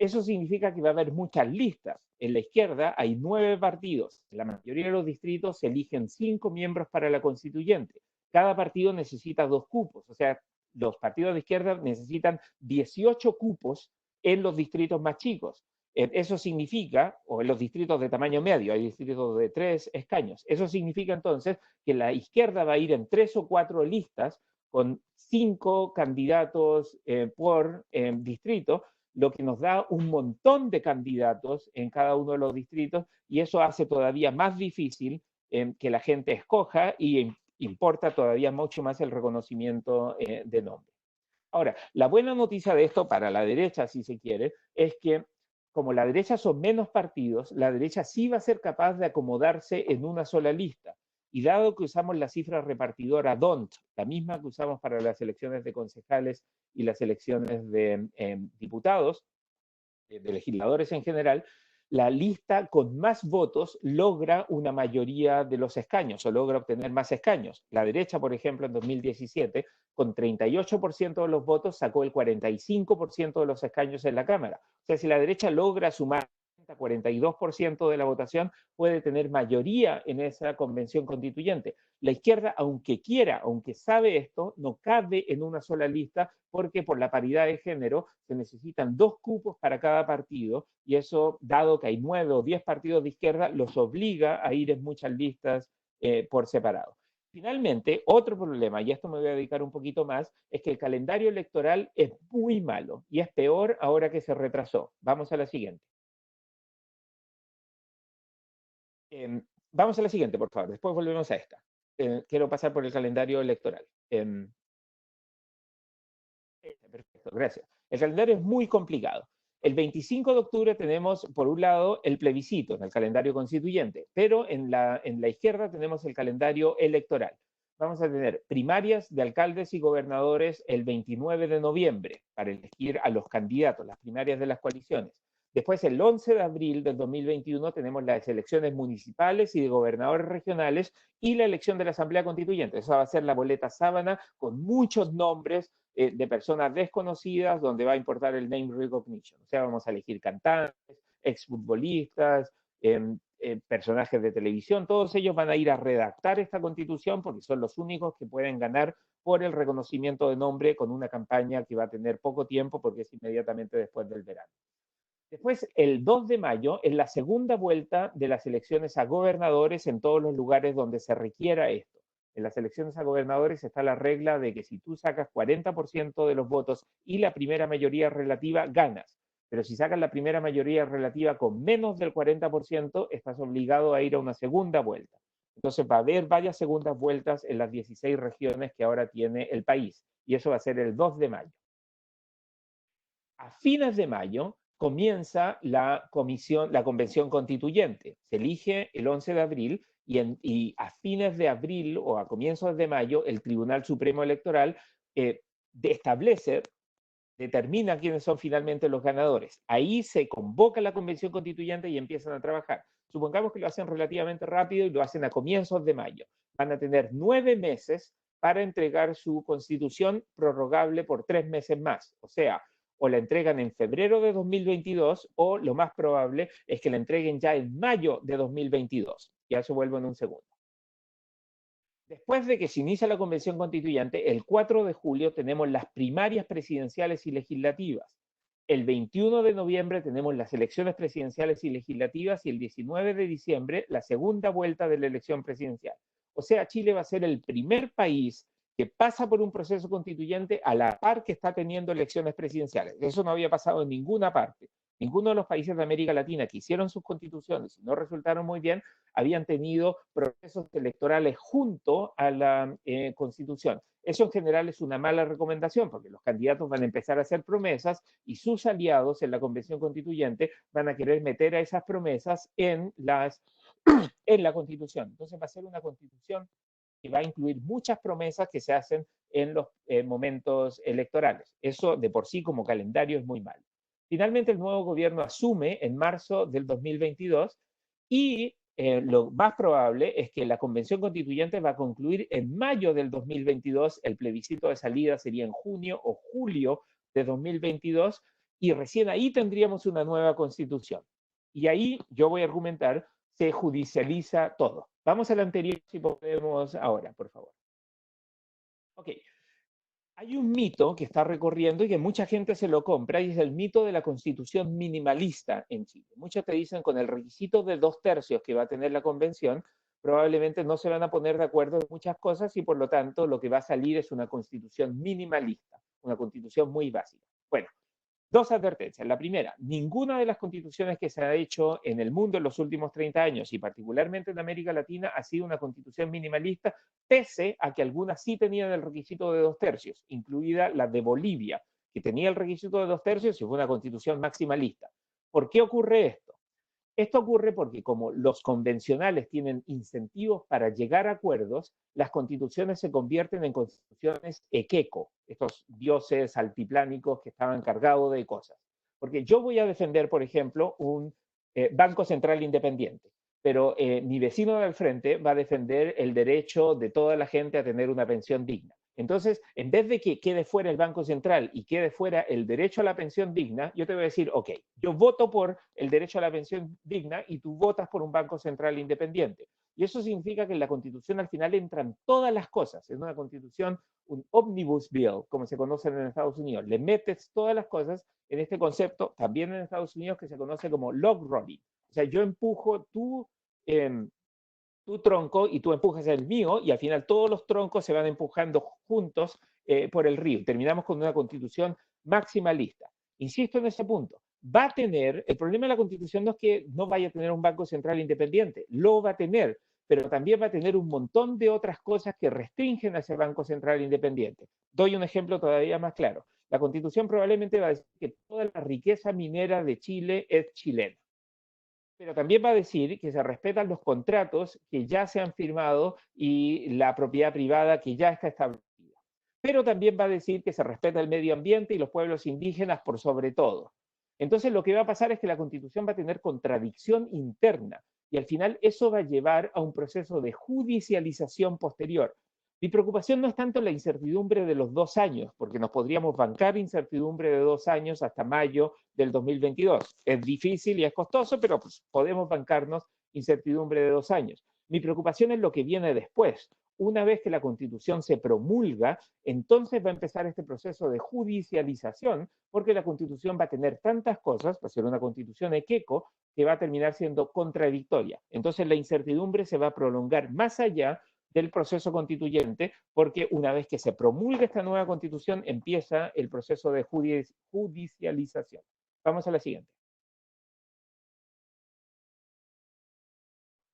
Eso significa que va a haber muchas listas. En la izquierda hay 9 partidos. En la mayoría de los distritos se eligen 5 miembros para la constituyente. Cada partido necesita 2 cupos. O sea, los partidos de izquierda necesitan 18 cupos en los distritos más chicos. Eso significa, o en los distritos de tamaño medio, hay distritos de 3 escaños. Eso significa entonces que la izquierda va a ir en 3 o 4 listas con 5 candidatos por distrito, lo que nos da un montón de candidatos en cada uno de los distritos, y eso hace todavía más difícil que la gente escoja, y importa todavía mucho más el reconocimiento de nombre. Ahora, la buena noticia de esto para la derecha, si se quiere, es que como la derecha son menos partidos, la derecha sí va a ser capaz de acomodarse en una sola lista. Y dado que usamos la cifra repartidora DONT, la misma que usamos para las elecciones de concejales y las elecciones de diputados, de legisladores en general, la lista con más votos logra una mayoría de los escaños, o logra obtener más escaños. La derecha, por ejemplo, en 2017, con 38% de los votos, sacó el 45% de los escaños en la Cámara. O sea, si la derecha logra sumar 42% de la votación, puede tener mayoría en esa convención constituyente. La izquierda, aunque quiera, aunque sabe esto, no cabe en una sola lista, porque por la paridad de género se necesitan 2 cupos para cada partido, y eso, dado que hay 9 o 10 partidos de izquierda, los obliga a ir en muchas listas por separado. Finalmente, otro problema, y a esto me voy a dedicar un poquito más, es que el calendario electoral es muy malo, y es peor ahora que se retrasó. Vamos a la siguiente. Vamos a la siguiente, por favor. Después volvemos a esta. Quiero pasar por el calendario electoral. Perfecto, gracias. El calendario es muy complicado. El 25 de octubre tenemos, por un lado, el plebiscito en el calendario constituyente, pero en la izquierda tenemos el calendario electoral. Vamos a tener primarias de alcaldes y gobernadores el 29 de noviembre para elegir a los candidatos, las primarias de las coaliciones. Después, el 11 de abril del 2021, tenemos las elecciones municipales y de gobernadores regionales y la elección de la Asamblea Constituyente. Esa va a ser la boleta sábana con muchos nombres de personas desconocidas, donde va a importar el name recognition. O sea, vamos a elegir cantantes, exfutbolistas, personajes de televisión. Todos ellos van a ir a redactar esta constitución, porque son los únicos que pueden ganar por el reconocimiento de nombre, con una campaña que va a tener poco tiempo, porque es inmediatamente después del verano. Después, el 2 de mayo, es la segunda vuelta de las elecciones a gobernadores en todos los lugares donde se requiera esto. En las elecciones a gobernadores está la regla de que si tú sacas 40% de los votos y la primera mayoría relativa, ganas. Pero si sacas la primera mayoría relativa con menos del 40%, estás obligado a ir a una segunda vuelta. Entonces va a haber varias segundas vueltas en las 16 regiones que ahora tiene el país. Y eso va a ser el 2 de mayo. A fines de mayo comienza la convención constituyente. Se elige el 11 de abril y a fines de abril o a comienzos de mayo el Tribunal Supremo Electoral establece, determina quiénes son finalmente los ganadores. Ahí se convoca la convención constituyente y empiezan a trabajar. Supongamos que lo hacen relativamente rápido y lo hacen a comienzos de mayo. Van a tener 9 meses para entregar su constitución prorrogable por 3 meses más. O sea, o la entregan en febrero de 2022 o lo más probable es que la entreguen ya en mayo de 2022. Ya se vuelvo en un segundo. Después de que se inicia la convención constituyente, el 4 de julio tenemos las primarias presidenciales y legislativas. El 21 de noviembre tenemos las elecciones presidenciales y legislativas y el 19 de diciembre la segunda vuelta de la elección presidencial. O sea, Chile va a ser el primer país que pasa por un proceso constituyente a la par que está teniendo elecciones presidenciales. Eso no había pasado en ninguna parte. Ninguno de los países de América Latina que hicieron sus constituciones y no resultaron muy bien, habían tenido procesos electorales junto a la Constitución. Eso en general es una mala recomendación porque los candidatos van a empezar a hacer promesas y sus aliados en la Convención Constituyente van a querer meter a esas promesas en la Constitución. Entonces va a ser una Constitución que va a incluir muchas promesas que se hacen en los momentos electorales. Eso de por sí como calendario es muy malo. Finalmente el nuevo gobierno asume en marzo del 2022 y lo más probable es que la convención constituyente va a concluir en mayo del 2022, el plebiscito de salida sería en junio o julio de 2022 y recién ahí tendríamos una nueva constitución. Y ahí yo voy a argumentar, se judicializa todo. Vamos al anterior si podemos ahora, por favor. Ok. Hay un mito que está recorriendo y que mucha gente se lo compra y es el mito de la constitución minimalista en Chile. Muchos te dicen con el requisito de 2/3 que va a tener la convención, probablemente no se van a poner de acuerdo en muchas cosas y por lo tanto lo que va a salir es una constitución minimalista, una constitución muy básica. Bueno, dos advertencias. La primera, ninguna de las constituciones que se ha hecho en el mundo en los últimos 30 años y particularmente en América Latina ha sido una constitución minimalista, pese a que algunas sí tenían el requisito de 2/3, incluida la de Bolivia, que tenía el requisito de 2/3 y fue una constitución maximalista. ¿Por qué ocurre esto? Esto ocurre porque como los convencionales tienen incentivos para llegar a acuerdos, las constituciones se convierten en constituciones equeco, estos dioses altiplánicos que estaban cargados de cosas. Porque yo voy a defender, por ejemplo, un Banco Central independiente, pero mi vecino del frente va a defender el derecho de toda la gente a tener una pensión digna. Entonces, en vez de que quede fuera el Banco Central y quede fuera el derecho a la pensión digna, yo te voy a decir, ok, yo voto por el derecho a la pensión digna y tú votas por un Banco Central independiente. Y eso significa que en la Constitución al final entran todas las cosas. Es una Constitución, un omnibus bill, como se conocen en Estados Unidos. Le metes todas las cosas en este concepto, también en Estados Unidos, que se conoce como log rolling. O sea, yo empujo tu tronco y tú empujas el mío y al final todos los troncos se van empujando juntos por el río. Terminamos con una constitución maximalista. Insisto en ese punto. Va a tener, el problema de la constitución no es que no vaya a tener un banco central independiente, lo va a tener, pero también va a tener un montón de otras cosas que restringen a ese banco central independiente. Doy un ejemplo todavía más claro. La constitución probablemente va a decir que toda la riqueza minera de Chile es chilena, pero también va a decir que se respetan los contratos que ya se han firmado y la propiedad privada que ya está establecida. Pero también va a decir que se respeta el medio ambiente y los pueblos indígenas por sobre todo. Entonces lo que va a pasar es que la Constitución va a tener contradicción interna y al final eso va a llevar a un proceso de judicialización posterior. Mi preocupación no es tanto la incertidumbre de los 2 años, porque nos podríamos bancar incertidumbre de 2 años hasta mayo del 2022. Es difícil y es costoso, pero pues podemos bancarnos incertidumbre de 2 años. Mi preocupación es lo que viene después. Una vez que la Constitución se promulga, entonces va a empezar este proceso de judicialización, porque la Constitución va a tener tantas cosas, va a ser una Constitución equeco, que va a terminar siendo contradictoria. Entonces la incertidumbre se va a prolongar más allá del proceso constituyente, porque una vez que se promulga esta nueva constitución, empieza el proceso de judicialización. Vamos a la siguiente.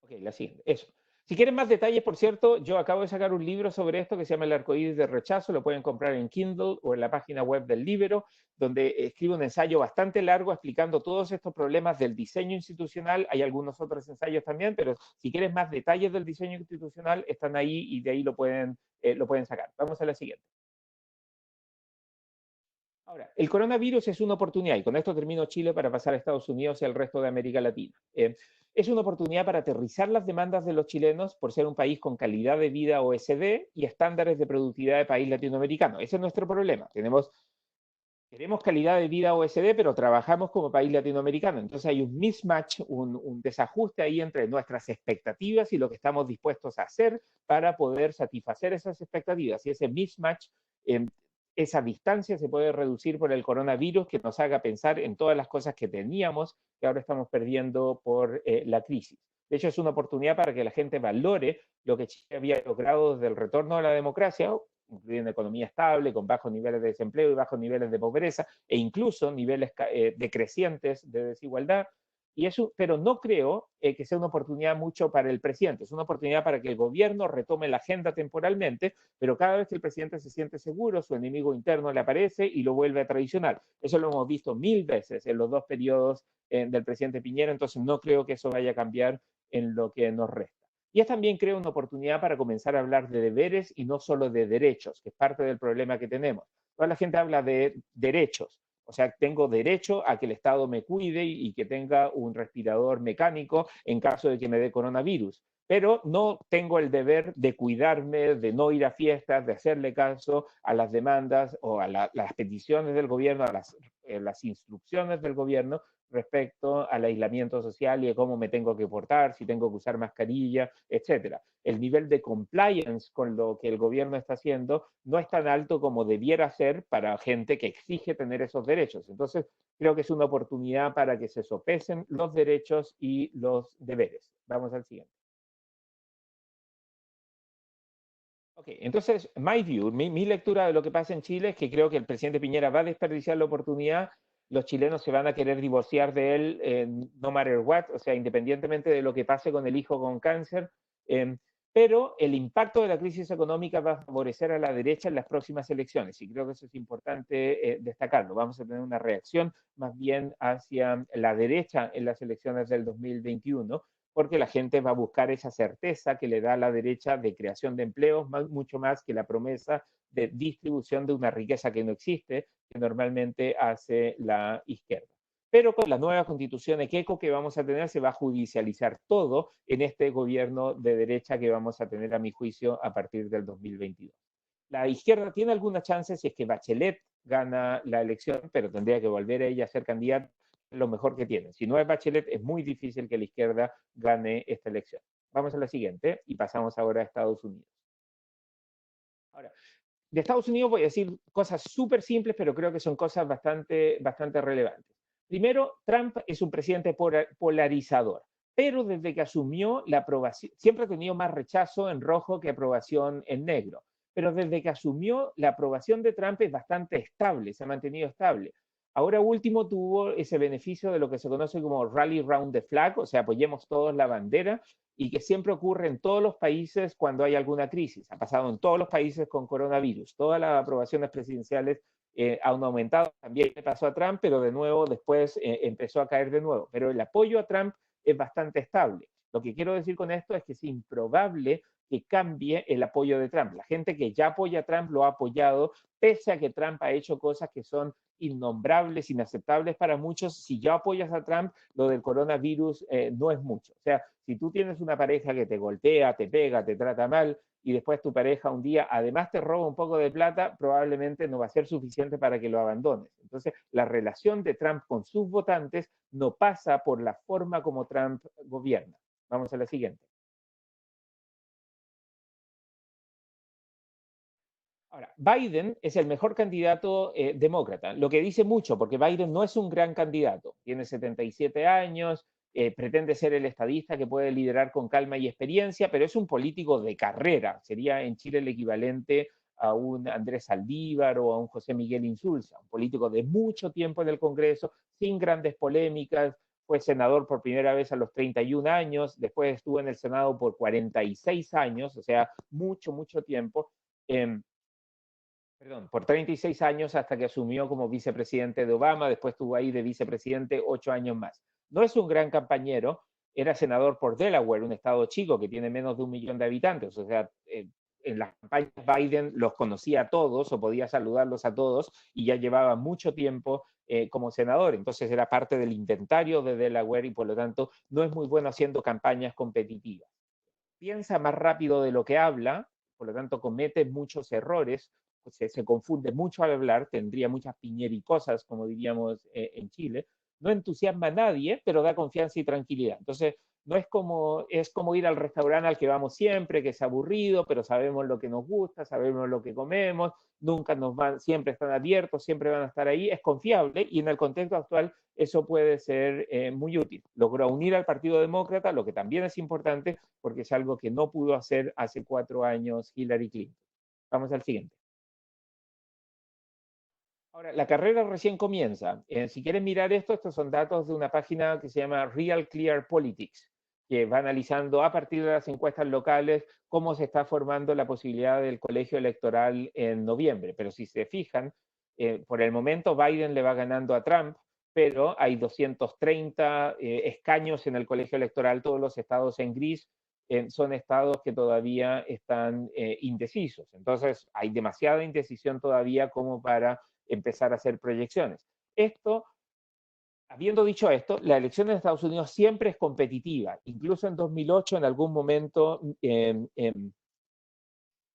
Ok, la siguiente. Eso. Si quieren más detalles, por cierto, yo acabo de sacar un libro sobre esto que se llama El arcoíris del rechazo, lo pueden comprar en Kindle o en la página web del Libero, donde escribo un ensayo bastante largo explicando todos estos problemas del diseño institucional. Hay algunos otros ensayos también, pero si quieres más detalles del diseño institucional, están ahí y de ahí lo pueden sacar. Vamos a la siguiente. Ahora, el coronavirus es una oportunidad, y con esto termino Chile para pasar a Estados Unidos y al resto de América Latina. Es una oportunidad para aterrizar las demandas de los chilenos por ser un país con calidad de vida OECD y estándares de productividad de país latinoamericano. Ese es nuestro problema. Queremos calidad de vida OECD, pero trabajamos como país latinoamericano. Entonces hay un mismatch, un desajuste ahí entre nuestras expectativas y lo que estamos dispuestos a hacer para poder satisfacer esas expectativas. Y ese mismatch, esa distancia se puede reducir por el coronavirus, que nos haga pensar en todas las cosas que teníamos, que ahora estamos perdiendo por la crisis. De hecho, es una oportunidad para que la gente valore lo que Chile había logrado desde el retorno a la democracia, incluyendo economía estable, con bajos niveles de desempleo y bajos niveles de pobreza, e incluso niveles decrecientes de desigualdad. Y eso, pero no creo que sea una oportunidad mucho para el presidente, es una oportunidad para que el gobierno retome la agenda temporalmente, pero cada vez que el presidente se siente seguro, su enemigo interno le aparece y lo vuelve a traicionar. Eso lo hemos visto 1000 veces en los dos periodos del presidente Piñera, entonces no creo que eso vaya a cambiar en lo que nos resta. Y es también, creo, una oportunidad para comenzar a hablar de deberes y no solo de derechos, que es parte del problema que tenemos. Toda la gente habla de derechos, o sea, tengo derecho a que el Estado me cuide y que tenga un respirador mecánico en caso de que me dé coronavirus, pero no tengo el deber de cuidarme, de no ir a fiestas, de hacerle caso a las demandas o a las peticiones del gobierno, a las instrucciones del gobierno respecto al aislamiento social y de cómo me tengo que portar, si tengo que usar mascarilla, etcétera. El nivel de compliance con lo que el gobierno está haciendo no es tan alto como debiera ser para gente que exige tener esos derechos. Entonces, creo que es una oportunidad para que se sopesen los derechos y los deberes. Vamos al siguiente. Ok, entonces, mi lectura de lo que pasa en Chile es que creo que el presidente Piñera va a desperdiciar la oportunidad, los chilenos se van a querer divorciar de él no matter what, o sea, independientemente de lo que pase con el hijo con cáncer, eh, pero el impacto de la crisis económica va a favorecer a la derecha en las próximas elecciones, y creo que eso es importante destacarlo. Vamos a tener una reacción más bien hacia la derecha en las elecciones del 2021, porque la gente va a buscar esa certeza que le da a la derecha de creación de empleos, mucho más que la promesa de distribución de una riqueza que no existe, que normalmente hace la izquierda. Pero con la nueva constitución ECO que vamos a tener, se va a judicializar todo en este gobierno de derecha que vamos a tener, a mi juicio, a partir del 2022. La izquierda tiene alguna chance si es que Bachelet gana la elección, pero tendría que volver a ella a ser candidata, lo mejor que tiene. Si no es Bachelet, es muy difícil que la izquierda gane esta elección. Vamos a la siguiente y pasamos ahora a Estados Unidos. Ahora, de Estados Unidos voy a decir cosas súper simples, pero creo que son cosas bastante relevantes. Primero, Trump es un presidente polarizador, pero desde que asumió la aprobación, siempre ha tenido más rechazo en rojo que aprobación en negro, pero desde que asumió la aprobación de Trump es bastante estable, se ha mantenido estable. Ahora último tuvo ese beneficio de lo que se conoce como rally round the flag, o sea, apoyemos todos la bandera, y que siempre ocurre en todos los países cuando hay alguna crisis. Ha pasado en todos los países con coronavirus. Todas las aprobaciones presidenciales han aumentado. También le pasó a Trump, pero de nuevo después empezó a caer de nuevo. Pero el apoyo a Trump es bastante estable. Lo que quiero decir con esto es que es improbable que cambie el apoyo de Trump. La gente que ya apoya a Trump lo ha apoyado, pese a que Trump ha hecho cosas que son innombrables, inaceptables para muchos. Si ya apoyas a Trump, lo del coronavirus no es mucho. O sea, si tú tienes una pareja que te golpea, te pega, te trata mal, y después tu pareja un día además te roba un poco de plata, probablemente no va a ser suficiente para que lo abandones. Entonces, la relación de Trump con sus votantes no pasa por la forma como Trump gobierna. Vamos a la siguiente. Ahora, Biden es el mejor candidato demócrata, lo que dice mucho, porque Biden no es un gran candidato, tiene 77 años, pretende ser el estadista que puede liderar con calma y experiencia, pero es un político de carrera, sería en Chile el equivalente a un Andrés Saldívar o a un José Miguel Insulza, un político de mucho tiempo en el Congreso, sin grandes polémicas, fue senador por primera vez a los 31 años, después estuvo en el Senado por 46 años, o sea, mucho, mucho tiempo. Perdón, por 36 años hasta que asumió como vicepresidente de Obama, después estuvo ahí de vicepresidente 8 años más. No es un gran campañero, era senador por Delaware, un estado chico que tiene menos de 1 millón de habitantes, o sea, en las campañas Biden los conocía a todos o podía saludarlos a todos y ya llevaba mucho tiempo como senador, entonces era parte del inventario de Delaware y por lo tanto no es muy bueno haciendo campañas competitivas. Piensa más rápido de lo que habla, por lo tanto comete muchos errores, se confunde mucho al hablar, tendría muchas piñericosas, como diríamos en Chile, no entusiasma a nadie, pero da confianza y tranquilidad. Entonces, no es como ir al restaurante al que vamos siempre, que es aburrido, pero sabemos lo que nos gusta, sabemos lo que comemos, nunca nos van, siempre están abiertos, siempre van a estar ahí, es confiable y en el contexto actual eso puede ser muy útil. Logró unir al Partido Demócrata, lo que también es importante porque es algo que no pudo hacer hace 4 años Hillary Clinton. Vamos al siguiente. Ahora, la carrera recién comienza. Si quieren mirar esto, estos son datos de una página que se llama Real Clear Politics, que va analizando a partir de las encuestas locales cómo se está formando la posibilidad del colegio electoral en noviembre. Pero si se fijan, por el momento Biden le va ganando a Trump, pero hay 230 escaños en el colegio electoral, todos los estados en gris son estados que todavía están indecisos. Entonces, hay demasiada indecisión todavía como para empezar a hacer proyecciones. Esto, habiendo dicho esto, la elección en Estados Unidos siempre es competitiva. Incluso en 2008, en algún momento,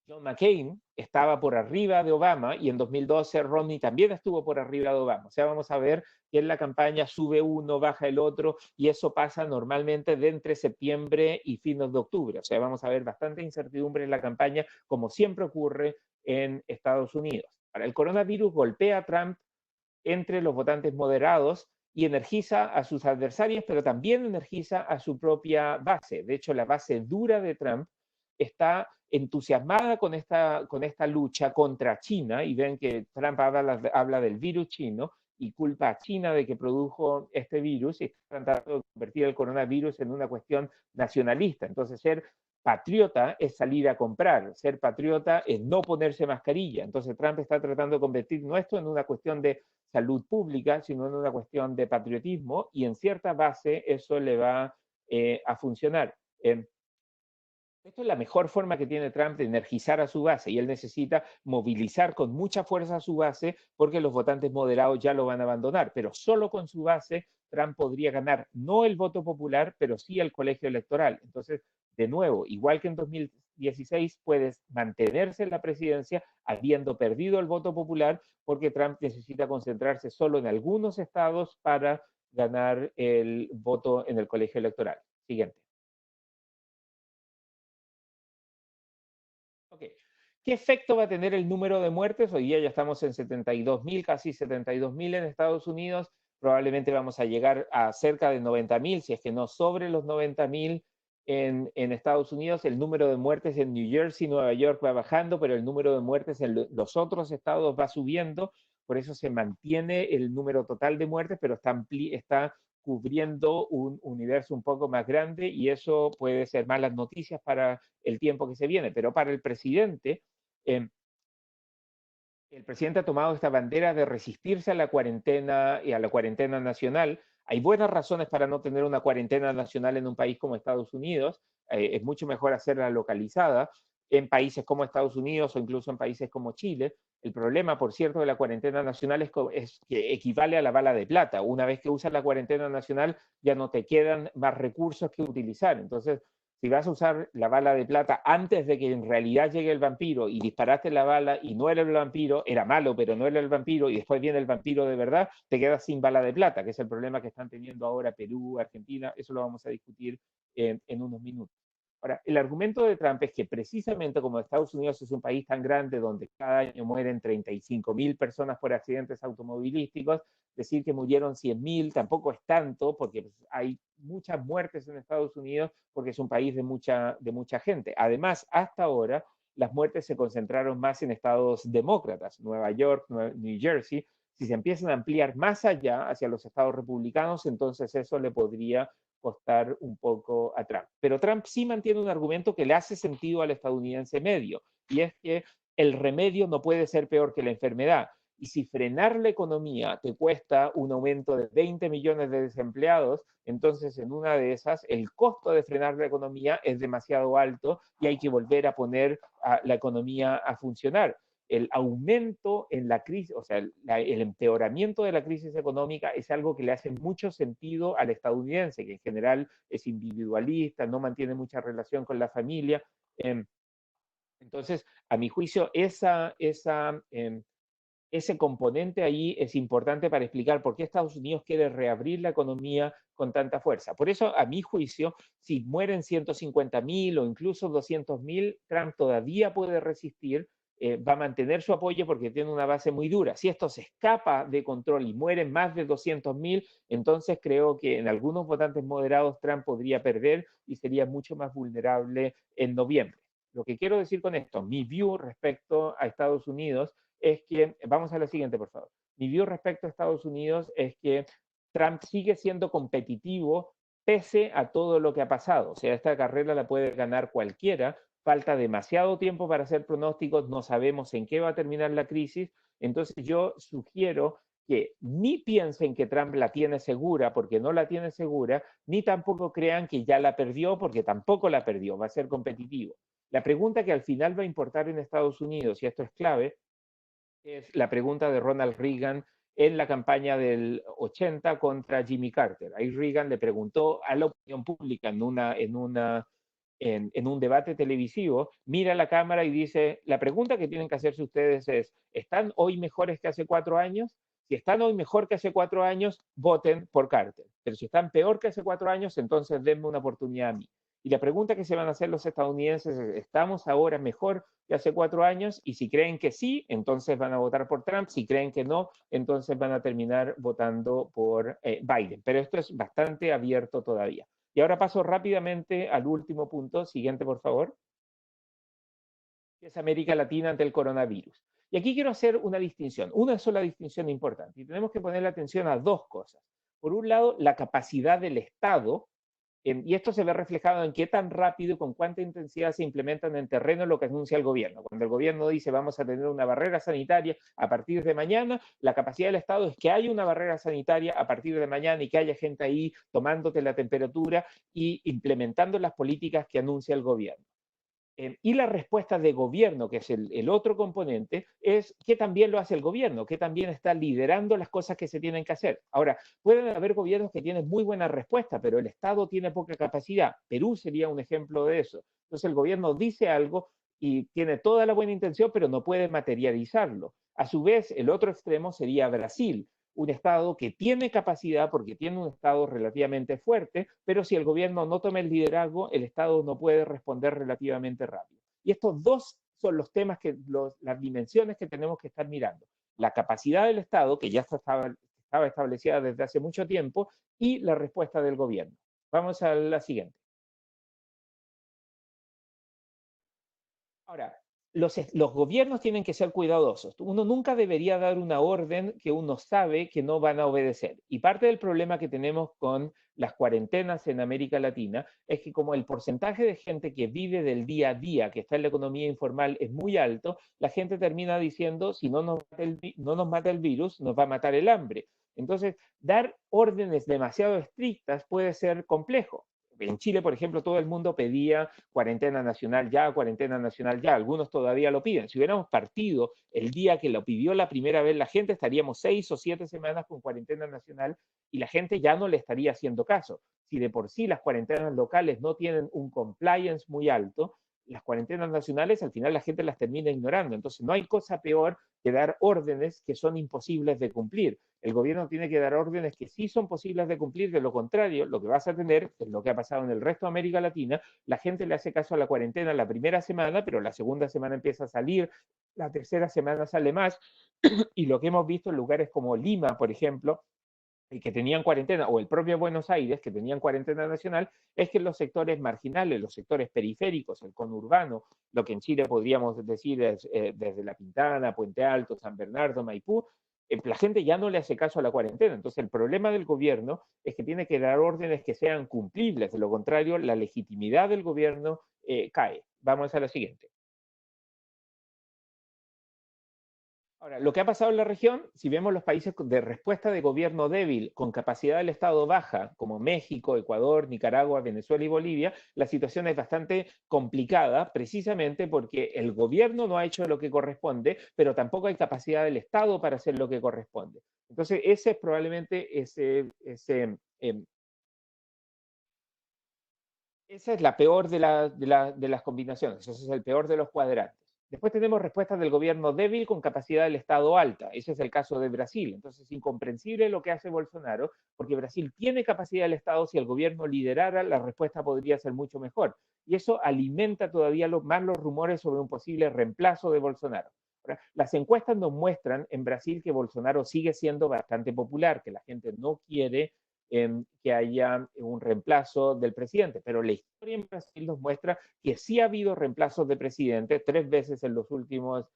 John McCain estaba por arriba de Obama y en 2012 Romney también estuvo por arriba de Obama. O sea, vamos a ver que en la campaña sube uno, baja el otro y eso pasa normalmente de entre septiembre y fines de octubre. O sea, vamos a ver bastante incertidumbre en la campaña, como siempre ocurre en Estados Unidos. Ahora, el coronavirus golpea a Trump entre los votantes moderados y energiza a sus adversarios, pero también energiza a su propia base. De hecho, la base dura de Trump está entusiasmada con esta lucha contra China y ven que Trump habla del virus chino y culpa a China de que produjo este virus y está tratando de convertir el coronavirus en una cuestión nacionalista. Entonces, ser patriota es salir a comprar, ser patriota es no ponerse mascarilla. Entonces, Trump está tratando de convertir no esto en una cuestión de salud pública, sino en una cuestión de patriotismo y en cierta base eso le va a funcionar. Esto es la mejor forma que tiene Trump de energizar a su base y él necesita movilizar con mucha fuerza a su base porque los votantes moderados ya lo van a abandonar, pero solo con su base Trump podría ganar no el voto popular, pero sí el colegio electoral. Entonces, de nuevo, igual que en 2016, puedes mantenerse en la presidencia habiendo perdido el voto popular porque Trump necesita concentrarse solo en algunos estados para ganar el voto en el colegio electoral. Siguiente. Okay. ¿Qué efecto va a tener el número de muertes? Hoy día ya estamos en 72.000, casi 72.000 en Estados Unidos. Probablemente vamos a llegar a cerca de 90.000, si es que no sobre los 90.000 en Estados Unidos. El número de muertes en New Jersey, Nueva York va bajando, pero el número de muertes en los otros estados va subiendo. Por eso se mantiene el número total de muertes, pero está cubriendo un universo un poco más grande y eso puede ser malas noticias para el tiempo que se viene. Pero para el presidente ha tomado esta bandera de resistirse a la cuarentena y a la cuarentena nacional. Hay buenas razones para no tener una cuarentena nacional en un país como Estados Unidos. Es mucho mejor hacerla localizada en países como Estados Unidos o incluso en países como Chile. El problema, por cierto, de la cuarentena nacional es que equivale a la bala de plata. Una vez que usas la cuarentena nacional, ya no te quedan más recursos que utilizar. Entonces, si vas a usar la bala de plata antes de que en realidad llegue el vampiro y disparaste la bala y no era el vampiro, era malo, pero no era el vampiro, y después viene el vampiro de verdad, te quedas sin bala de plata, que es el problema que están teniendo ahora Perú, Argentina. Eso lo vamos a discutir en unos minutos. Ahora, el argumento de Trump es que precisamente como Estados Unidos es un país tan grande donde cada año mueren 35.000 personas por accidentes automovilísticos, decir que murieron 100.000 tampoco es tanto, porque hay muchas muertes en Estados Unidos porque es un país de mucha gente. Además, hasta ahora, las muertes se concentraron más en estados demócratas, Nueva York, New Jersey. Si se empiezan a ampliar más allá, hacia los estados republicanos, entonces eso le podría costar un poco a Trump. Pero Trump sí mantiene un argumento que le hace sentido al estadounidense medio, y es que el remedio no puede ser peor que la enfermedad. Y si frenar la economía te cuesta un aumento de 20 millones de desempleados, entonces en una de esas el costo de frenar la economía es demasiado alto y hay que volver a poner a la economía a funcionar. El aumento en la crisis, o sea, el empeoramiento de la crisis económica es algo que le hace mucho sentido al estadounidense, que en general es individualista, no mantiene mucha relación con la familia. Entonces, a mi juicio, ese componente ahí es importante para explicar por qué Estados Unidos quiere reabrir la economía con tanta fuerza. Por eso, a mi juicio, si mueren 150.000 o incluso 200.000, Trump todavía puede resistir, va a mantener su apoyo porque tiene una base muy dura. Si esto se escapa de control y mueren más de 200.000, entonces creo que en algunos votantes moderados Trump podría perder y sería mucho más vulnerable en noviembre. Lo que quiero decir con esto, mi view respecto a Estados Unidos es que, vamos a la siguiente, por favor. Mi view respecto a Estados Unidos es que Trump sigue siendo competitivo pese a todo lo que ha pasado. O sea, esta carrera la puede ganar cualquiera. Falta demasiado tiempo para hacer pronósticos, no sabemos en qué va a terminar la crisis. Entonces yo sugiero que ni piensen que Trump la tiene segura porque no la tiene segura, ni tampoco crean que ya la perdió porque tampoco la perdió, va a ser competitivo. La pregunta que al final va a importar en Estados Unidos, y esto es clave, es la pregunta de Ronald Reagan en la campaña del 80 contra Jimmy Carter. Ahí Reagan le preguntó a la opinión pública en un debate televisivo, mira a la cámara y dice, la pregunta que tienen que hacerse ustedes es, ¿están hoy mejores que hace 4 años? Si están hoy mejor que hace 4 años, voten por Carter. Pero si están peor que hace 4 años, entonces denme una oportunidad a mí. Y la pregunta que se van a hacer los estadounidenses es, ¿estamos ahora mejor que hace 4 años? Y si creen que sí, entonces van a votar por Trump. Si creen que no, entonces van a terminar votando por Biden. Pero esto es bastante abierto todavía. Y ahora paso rápidamente al último punto. Siguiente, por favor. Que es América Latina ante el coronavirus. Y aquí quiero hacer una distinción, una sola distinción importante. Y tenemos que poner la atención a dos cosas. Por un lado, la capacidad del Estado, y esto se ve reflejado en qué tan rápido y con cuánta intensidad se implementa en el terreno lo que anuncia el gobierno. Cuando el gobierno dice vamos a tener una barrera sanitaria a partir de mañana, la capacidad del Estado es que haya una barrera sanitaria a partir de mañana y que haya gente ahí tomándote la temperatura y implementando las políticas que anuncia el gobierno. Y la respuesta de gobierno, que es el otro componente, es que también lo hace el gobierno, que también está liderando las cosas que se tienen que hacer. Ahora, pueden haber gobiernos que tienen muy buena respuesta, pero el Estado tiene poca capacidad. Perú sería un ejemplo de eso. Entonces el gobierno dice algo y tiene toda la buena intención, pero no puede materializarlo. A su vez, el otro extremo sería Brasil, un Estado que tiene capacidad porque tiene un Estado relativamente fuerte, pero si el gobierno no toma el liderazgo, el Estado no puede responder relativamente rápido. Y estos dos son los temas, las dimensiones que tenemos que estar mirando. La capacidad del Estado, que ya estaba establecida desde hace mucho tiempo, y la respuesta del gobierno. Vamos a la siguiente. Ahora, los gobiernos tienen que ser cuidadosos. Uno nunca debería dar una orden que uno sabe que no van a obedecer. Y parte del problema que tenemos con las cuarentenas en América Latina es que como el porcentaje de gente que vive del día a día, que está en la economía informal, es muy alto, la gente termina diciendo, si no nos mata el virus, nos va a matar el hambre. Entonces, dar órdenes demasiado estrictas puede ser complejo. En Chile, por ejemplo, todo el mundo pedía cuarentena nacional ya, cuarentena nacional ya. Algunos todavía lo piden. Si hubiéramos partido el día que lo pidió la primera vez la gente, estaríamos 6 o 7 semanas con cuarentena nacional y la gente ya no le estaría haciendo caso. Si de por sí las cuarentenas locales no tienen un compliance muy alto, las cuarentenas nacionales al final la gente las termina ignorando. Entonces no hay cosa peor que dar órdenes que son imposibles de cumplir. El gobierno tiene que dar órdenes que sí son posibles de cumplir, de lo contrario, lo que vas a tener, es lo que ha pasado en el resto de América Latina, la gente le hace caso a la cuarentena la primera semana, pero la segunda semana empieza a salir, la tercera semana sale más, y lo que hemos visto en lugares como Lima, por ejemplo, que tenían cuarentena, o el propio Buenos Aires, que tenían cuarentena nacional, es que los sectores marginales, los sectores periféricos, el conurbano, lo que en Chile podríamos decir es desde La Pintana, Puente Alto, San Bernardo, Maipú, la gente ya no le hace caso a la cuarentena. Entonces el problema del gobierno es que tiene que dar órdenes que sean cumplibles, de lo contrario la legitimidad del gobierno cae. Vamos a la siguiente. Ahora, lo que ha pasado en la región, si vemos los países de respuesta de gobierno débil con capacidad del Estado baja, como México, Ecuador, Nicaragua, Venezuela y Bolivia, la situación es bastante complicada, precisamente porque el gobierno no ha hecho lo que corresponde, pero tampoco hay capacidad del Estado para hacer lo que corresponde. Entonces, ese es probablemente esa es la peor de las combinaciones, ese es el peor de los cuadrantes. Después tenemos respuestas del gobierno débil con capacidad del Estado alta. Ese es el caso de Brasil. Entonces es incomprensible lo que hace Bolsonaro, porque Brasil tiene capacidad del Estado. Si el gobierno liderara, la respuesta podría ser mucho mejor. Y eso alimenta todavía más los rumores sobre un posible reemplazo de Bolsonaro. Ahora, las encuestas nos muestran en Brasil que Bolsonaro sigue siendo bastante popular, que la gente no quiere que haya un reemplazo del presidente, pero la historia en Brasil nos muestra que sí ha habido reemplazos de presidente 3 veces en los últimos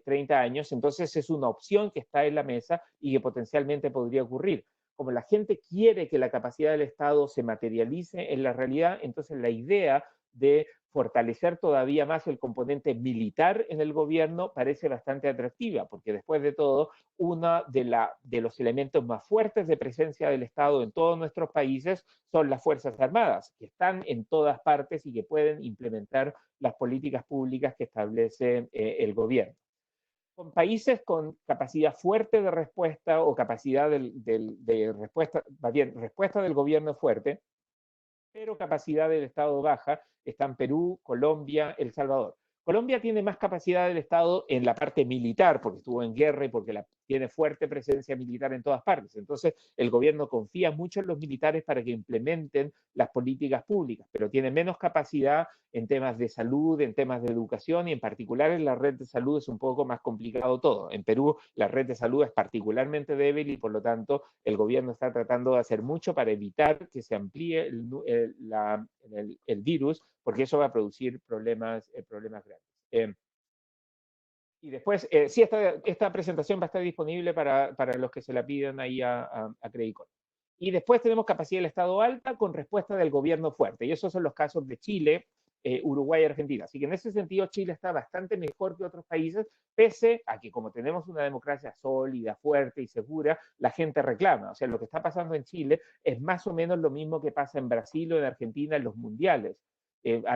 30 años, entonces es una opción que está en la mesa y que potencialmente podría ocurrir. Como la gente quiere que la capacidad del Estado se materialice en la realidad, entonces la idea de fortalecer todavía más el componente militar en el gobierno parece bastante atractiva, porque después de todo, uno de los elementos más fuertes de presencia del Estado en todos nuestros países son las Fuerzas Armadas, que están en todas partes y que pueden implementar las políticas públicas que establece el gobierno. Con países con capacidad fuerte de respuesta o capacidad de respuesta, más bien, respuesta del gobierno fuerte, pero capacidad del Estado baja, están Perú, Colombia, El Salvador. Colombia tiene más capacidad del Estado en la parte militar, porque estuvo en guerra y porque tiene fuerte presencia militar en todas partes. Entonces, el gobierno confía mucho en los militares para que implementen las políticas públicas, pero tiene menos capacidad en temas de salud, en temas de educación y en particular en la red de salud es un poco más complicado todo. En Perú, la red de salud es particularmente débil y por lo tanto el gobierno está tratando de hacer mucho para evitar que se amplíe el virus, porque eso va a producir problemas grandes. Y después, sí, esta presentación va a estar disponible para los que se la pidan ahí a Credit Corp. Y después tenemos capacidad del Estado alta con respuesta del gobierno fuerte. Y esos son los casos de Chile, Uruguay y Argentina. Así que en ese sentido Chile está bastante mejor que otros países, pese a que como tenemos una democracia sólida, fuerte y segura, la gente reclama. O sea, lo que está pasando en Chile es más o menos lo mismo que pasa en Brasil o en Argentina en los mundiales.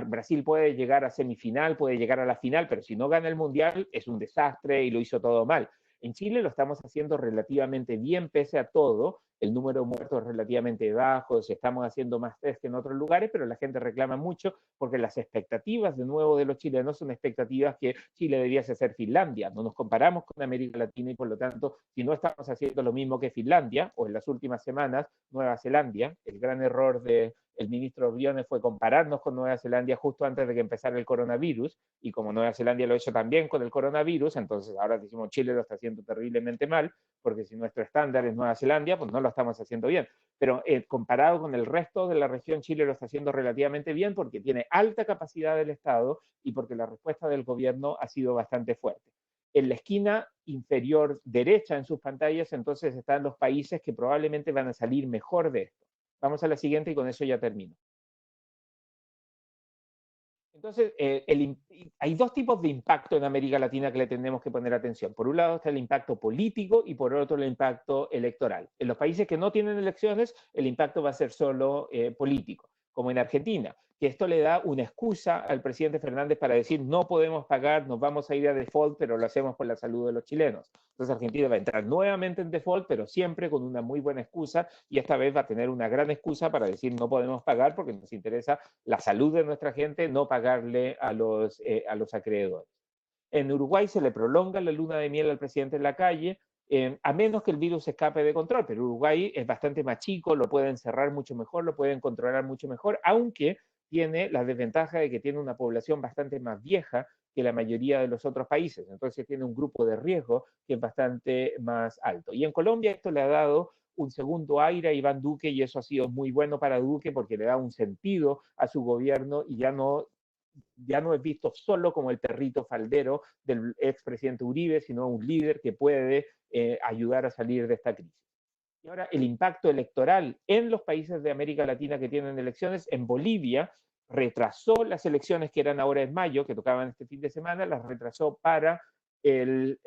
Brasil puede llegar a semifinal, puede llegar a la final, pero si no gana el mundial es un desastre y lo hizo todo mal. En Chile lo estamos haciendo relativamente bien pese a todo, el número de muertos es relativamente bajo, estamos haciendo más test que en otros lugares, pero la gente reclama mucho porque las expectativas de nuevo de los chilenos son expectativas que Chile debiese ser Finlandia. No nos comparamos con América Latina y por lo tanto, si no estamos haciendo lo mismo que Finlandia, o en las últimas semanas, Nueva Zelanda, el gran error del ministro Briones fue compararnos con Nueva Zelanda justo antes de que empezara el coronavirus, y como Nueva Zelanda lo hizo también con el coronavirus, entonces ahora decimos Chile lo está haciendo terriblemente mal, porque si nuestro estándar es Nueva Zelanda, pues no lo estamos haciendo bien. Pero comparado con el resto de la región, Chile lo está haciendo relativamente bien porque tiene alta capacidad del Estado y porque la respuesta del gobierno ha sido bastante fuerte. En la esquina inferior derecha en sus pantallas, entonces están los países que probablemente van a salir mejor de esto. Vamos a la siguiente y con eso ya termino. Entonces, hay dos tipos de impacto en América Latina que le tenemos que poner atención. Por un lado está el impacto político y por otro el impacto electoral. En los países que no tienen elecciones, el impacto va a ser solo político, como en Argentina, que esto le da una excusa al presidente Fernández para decir no podemos pagar, nos vamos a ir a default, pero lo hacemos por la salud de los chilenos. Entonces Argentina va a entrar nuevamente en default, pero siempre con una muy buena excusa y esta vez va a tener una gran excusa para decir no podemos pagar porque nos interesa la salud de nuestra gente, no pagarle a los acreedores. En Uruguay se le prolonga la luna de miel al presidente en la calle, a menos que el virus escape de control, pero Uruguay es bastante más chico, lo pueden cerrar mucho mejor, lo pueden controlar mucho mejor, aunque tiene la desventaja de que tiene una población bastante más vieja que la mayoría de los otros países, entonces tiene un grupo de riesgo que es bastante más alto. Y en Colombia esto le ha dado un segundo aire a Iván Duque y eso ha sido muy bueno para Duque porque le da un sentido a su gobierno y ya no ya no es visto solo como el perrito faldero del expresidente Uribe, sino un líder que puede ayudar a salir de esta crisis. Y ahora el impacto electoral en los países de América Latina que tienen elecciones, en Bolivia retrasó las elecciones que eran ahora en mayo, que tocaban este fin de semana, las retrasó para el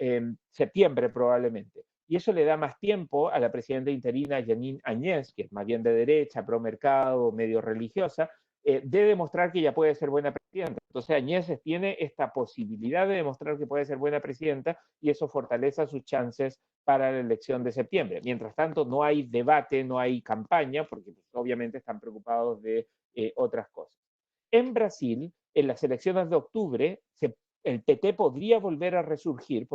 septiembre probablemente. Y eso le da más tiempo a la presidenta interina Jeanine Áñez, que es más bien de derecha, pro mercado, medio religiosa, de demostrar que ella puede ser buena presidenta. Entonces Áñez tiene esta posibilidad de demostrar que puede ser buena presidenta y eso fortalece sus chances para la elección de septiembre. Mientras tanto, no hay debate, no hay campaña, porque pues, obviamente están preocupados de otras cosas. En Brasil, en las elecciones de octubre, el PT podría volver a resurgir,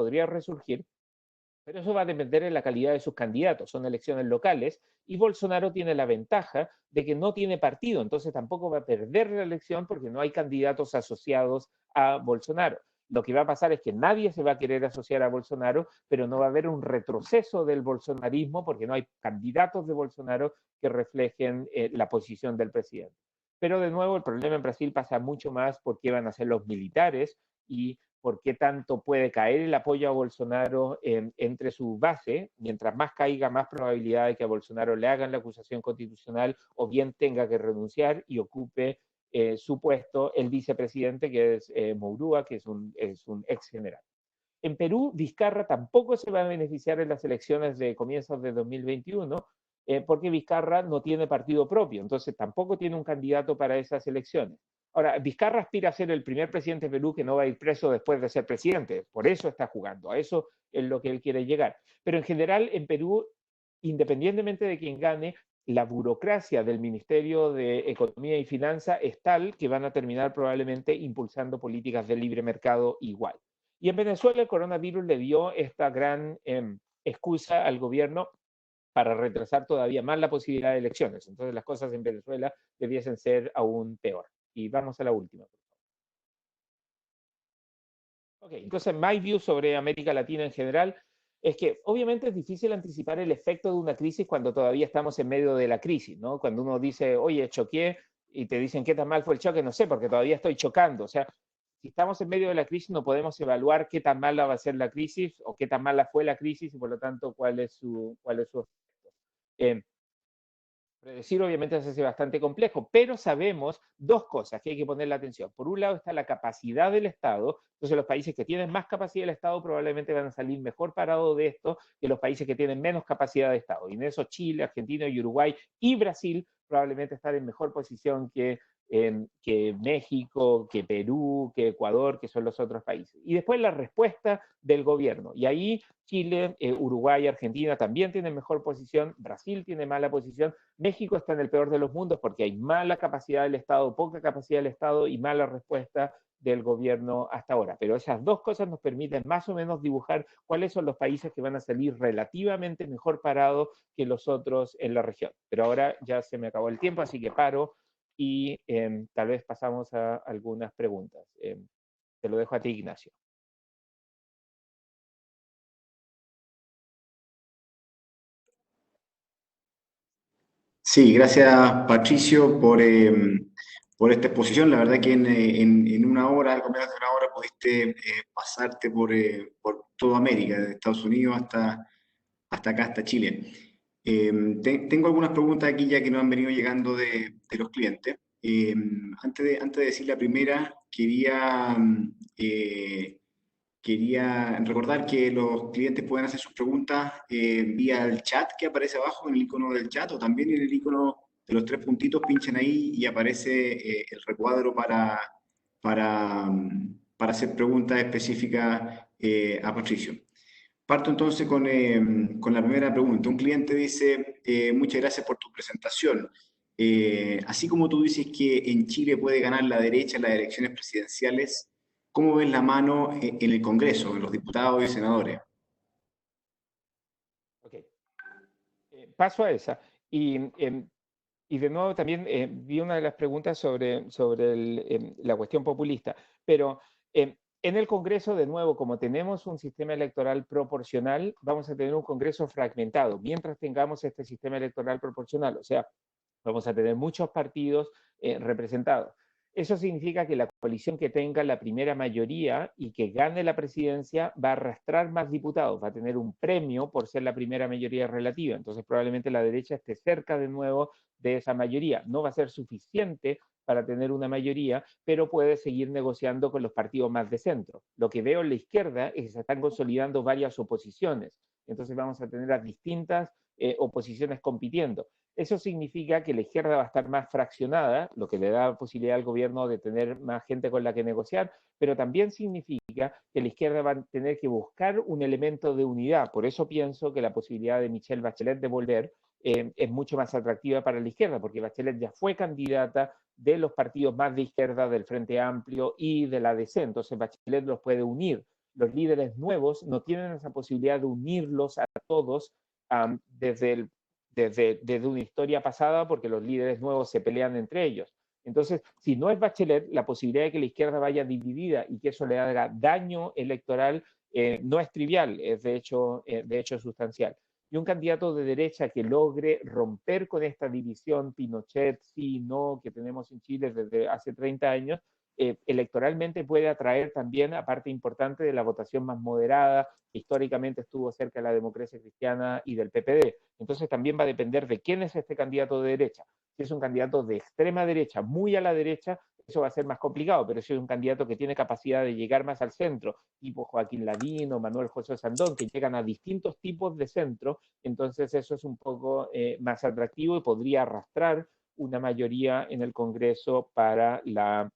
pero eso va a depender de la calidad de sus candidatos. Son elecciones locales y Bolsonaro tiene la ventaja de que no tiene partido, entonces tampoco va a perder la elección porque no hay candidatos asociados a Bolsonaro. Lo que va a pasar es que nadie se va a querer asociar a Bolsonaro, pero no va a haber un retroceso del bolsonarismo porque no hay candidatos de Bolsonaro que reflejen la posición del presidente. Pero de nuevo, el problema en Brasil pasa mucho más por qué van a ser los militares y por qué tanto puede caer el apoyo a Bolsonaro entre su base. Mientras más caiga, más probabilidad de que a Bolsonaro le hagan la acusación constitucional o bien tenga que renunciar y ocupe su puesto el vicepresidente, que es Mourúa, que es un ex general. En Perú, Vizcarra tampoco se va a beneficiar en las elecciones de comienzos de 2021, porque Vizcarra no tiene partido propio, entonces tampoco tiene un candidato para esas elecciones. Ahora, Vizcarra aspira a ser el primer presidente de Perú que no va a ir preso después de ser presidente, por eso está jugando, a eso es lo que él quiere llegar. Pero en general, en Perú, independientemente de quién gane, la burocracia del Ministerio de Economía y Finanza es tal que van a terminar probablemente impulsando políticas de libre mercado igual. Y en Venezuela el coronavirus le dio esta gran excusa al gobierno para retrasar todavía más la posibilidad de elecciones. Entonces las cosas en Venezuela debiesen ser aún peor. Y vamos a la última. Ok, entonces my view sobre América Latina en general es que obviamente es difícil anticipar el efecto de una crisis cuando todavía estamos en medio de la crisis, ¿no? Cuando uno dice, oye, choqué, y te dicen qué tan mal fue el choque, no sé, porque todavía estoy chocando. O sea, si estamos en medio de la crisis no podemos evaluar qué tan mala va a ser la crisis o qué tan mala fue la crisis y por lo tanto cuál es su efecto. Eh, Predecir obviamente se hace bastante complejo, pero sabemos dos cosas que hay que ponerle atención. Por un lado está la capacidad del Estado, entonces los países que tienen más capacidad del Estado probablemente van a salir mejor parados de esto que los países que tienen menos capacidad de Estado. Y en eso Chile, Argentina y Uruguay y Brasil probablemente están en mejor posición que México, que Perú, que Ecuador, que son los otros países. Y después la respuesta del gobierno. Y ahí Chile, Uruguay, Argentina también tienen mejor posición, Brasil tiene mala posición, México está en el peor de los mundos porque hay mala capacidad del Estado, poca capacidad del Estado y mala respuesta del gobierno hasta ahora. Pero esas dos cosas nos permiten más o menos dibujar cuáles son los países que van a salir relativamente mejor parados que los otros en la región. Pero ahora ya se me acabó el tiempo, así que paro y tal vez pasamos a algunas preguntas. Te lo dejo a ti, Ignacio. Sí, gracias Patricio por esta exposición. La verdad que en una hora, algo menos de una hora, pudiste pasarte por toda América, desde Estados Unidos hasta acá, hasta Chile. Tengo algunas preguntas aquí ya que nos han venido llegando de los clientes. Antes de decir la primera, quería recordar que los clientes pueden hacer sus preguntas vía el chat que aparece abajo, en el icono del chat, o también en el icono de los tres puntitos, pinchen ahí y aparece el recuadro para hacer preguntas específicas a Patricio. Parto entonces con la primera pregunta. Un cliente dice, muchas gracias por tu presentación. Así como tú dices que en Chile puede ganar la derecha en las elecciones presidenciales, ¿cómo ves la mano en el Congreso, en los diputados y senadores? Ok. Paso a esa. Y de nuevo también vi una de las preguntas sobre la cuestión populista, pero en el Congreso, de nuevo, como tenemos un sistema electoral proporcional, vamos a tener un Congreso fragmentado, mientras tengamos este sistema electoral proporcional, o sea, vamos a tener muchos partidos representados. Eso significa que la coalición que tenga la primera mayoría y que gane la presidencia va a arrastrar más diputados, va a tener un premio por ser la primera mayoría relativa. Entonces probablemente la derecha esté cerca de nuevo de esa mayoría. No va a ser suficiente para tener una mayoría, pero puede seguir negociando con los partidos más de centro. Lo que veo en la izquierda es que se están consolidando varias oposiciones. Entonces vamos a tener a distintas oposiciones compitiendo. Eso significa que la izquierda va a estar más fraccionada, lo que le da posibilidad al gobierno de tener más gente con la que negociar, pero también significa que la izquierda va a tener que buscar un elemento de unidad. Por eso pienso que la posibilidad de Michelle Bachelet de volver es mucho más atractiva para la izquierda, porque Bachelet ya fue candidata de los partidos más de izquierda, del Frente Amplio y de la DC. Entonces Bachelet los puede unir. Los líderes nuevos no tienen esa posibilidad de unirlos a todos desde una historia pasada, porque los líderes nuevos se pelean entre ellos. Entonces, si no es Bachelet, la posibilidad de que la izquierda vaya dividida y que eso le haga daño electoral no es trivial, es de hecho sustancial. Y un candidato de derecha que logre romper con esta división Pinochet, sí, no, que tenemos en Chile desde hace 30 años, electoralmente puede atraer también a parte importante de la votación más moderada, que históricamente estuvo cerca de la democracia cristiana y del PPD. Entonces también va a depender de quién es este candidato de derecha. Si es un candidato de extrema derecha, muy a la derecha, eso va a ser más complicado, pero si es un candidato que tiene capacidad de llegar más al centro, tipo Joaquín Lavín o Manuel José Sandón, que llegan a distintos tipos de centro, entonces eso es un poco más atractivo y podría arrastrar una mayoría en el Congreso para la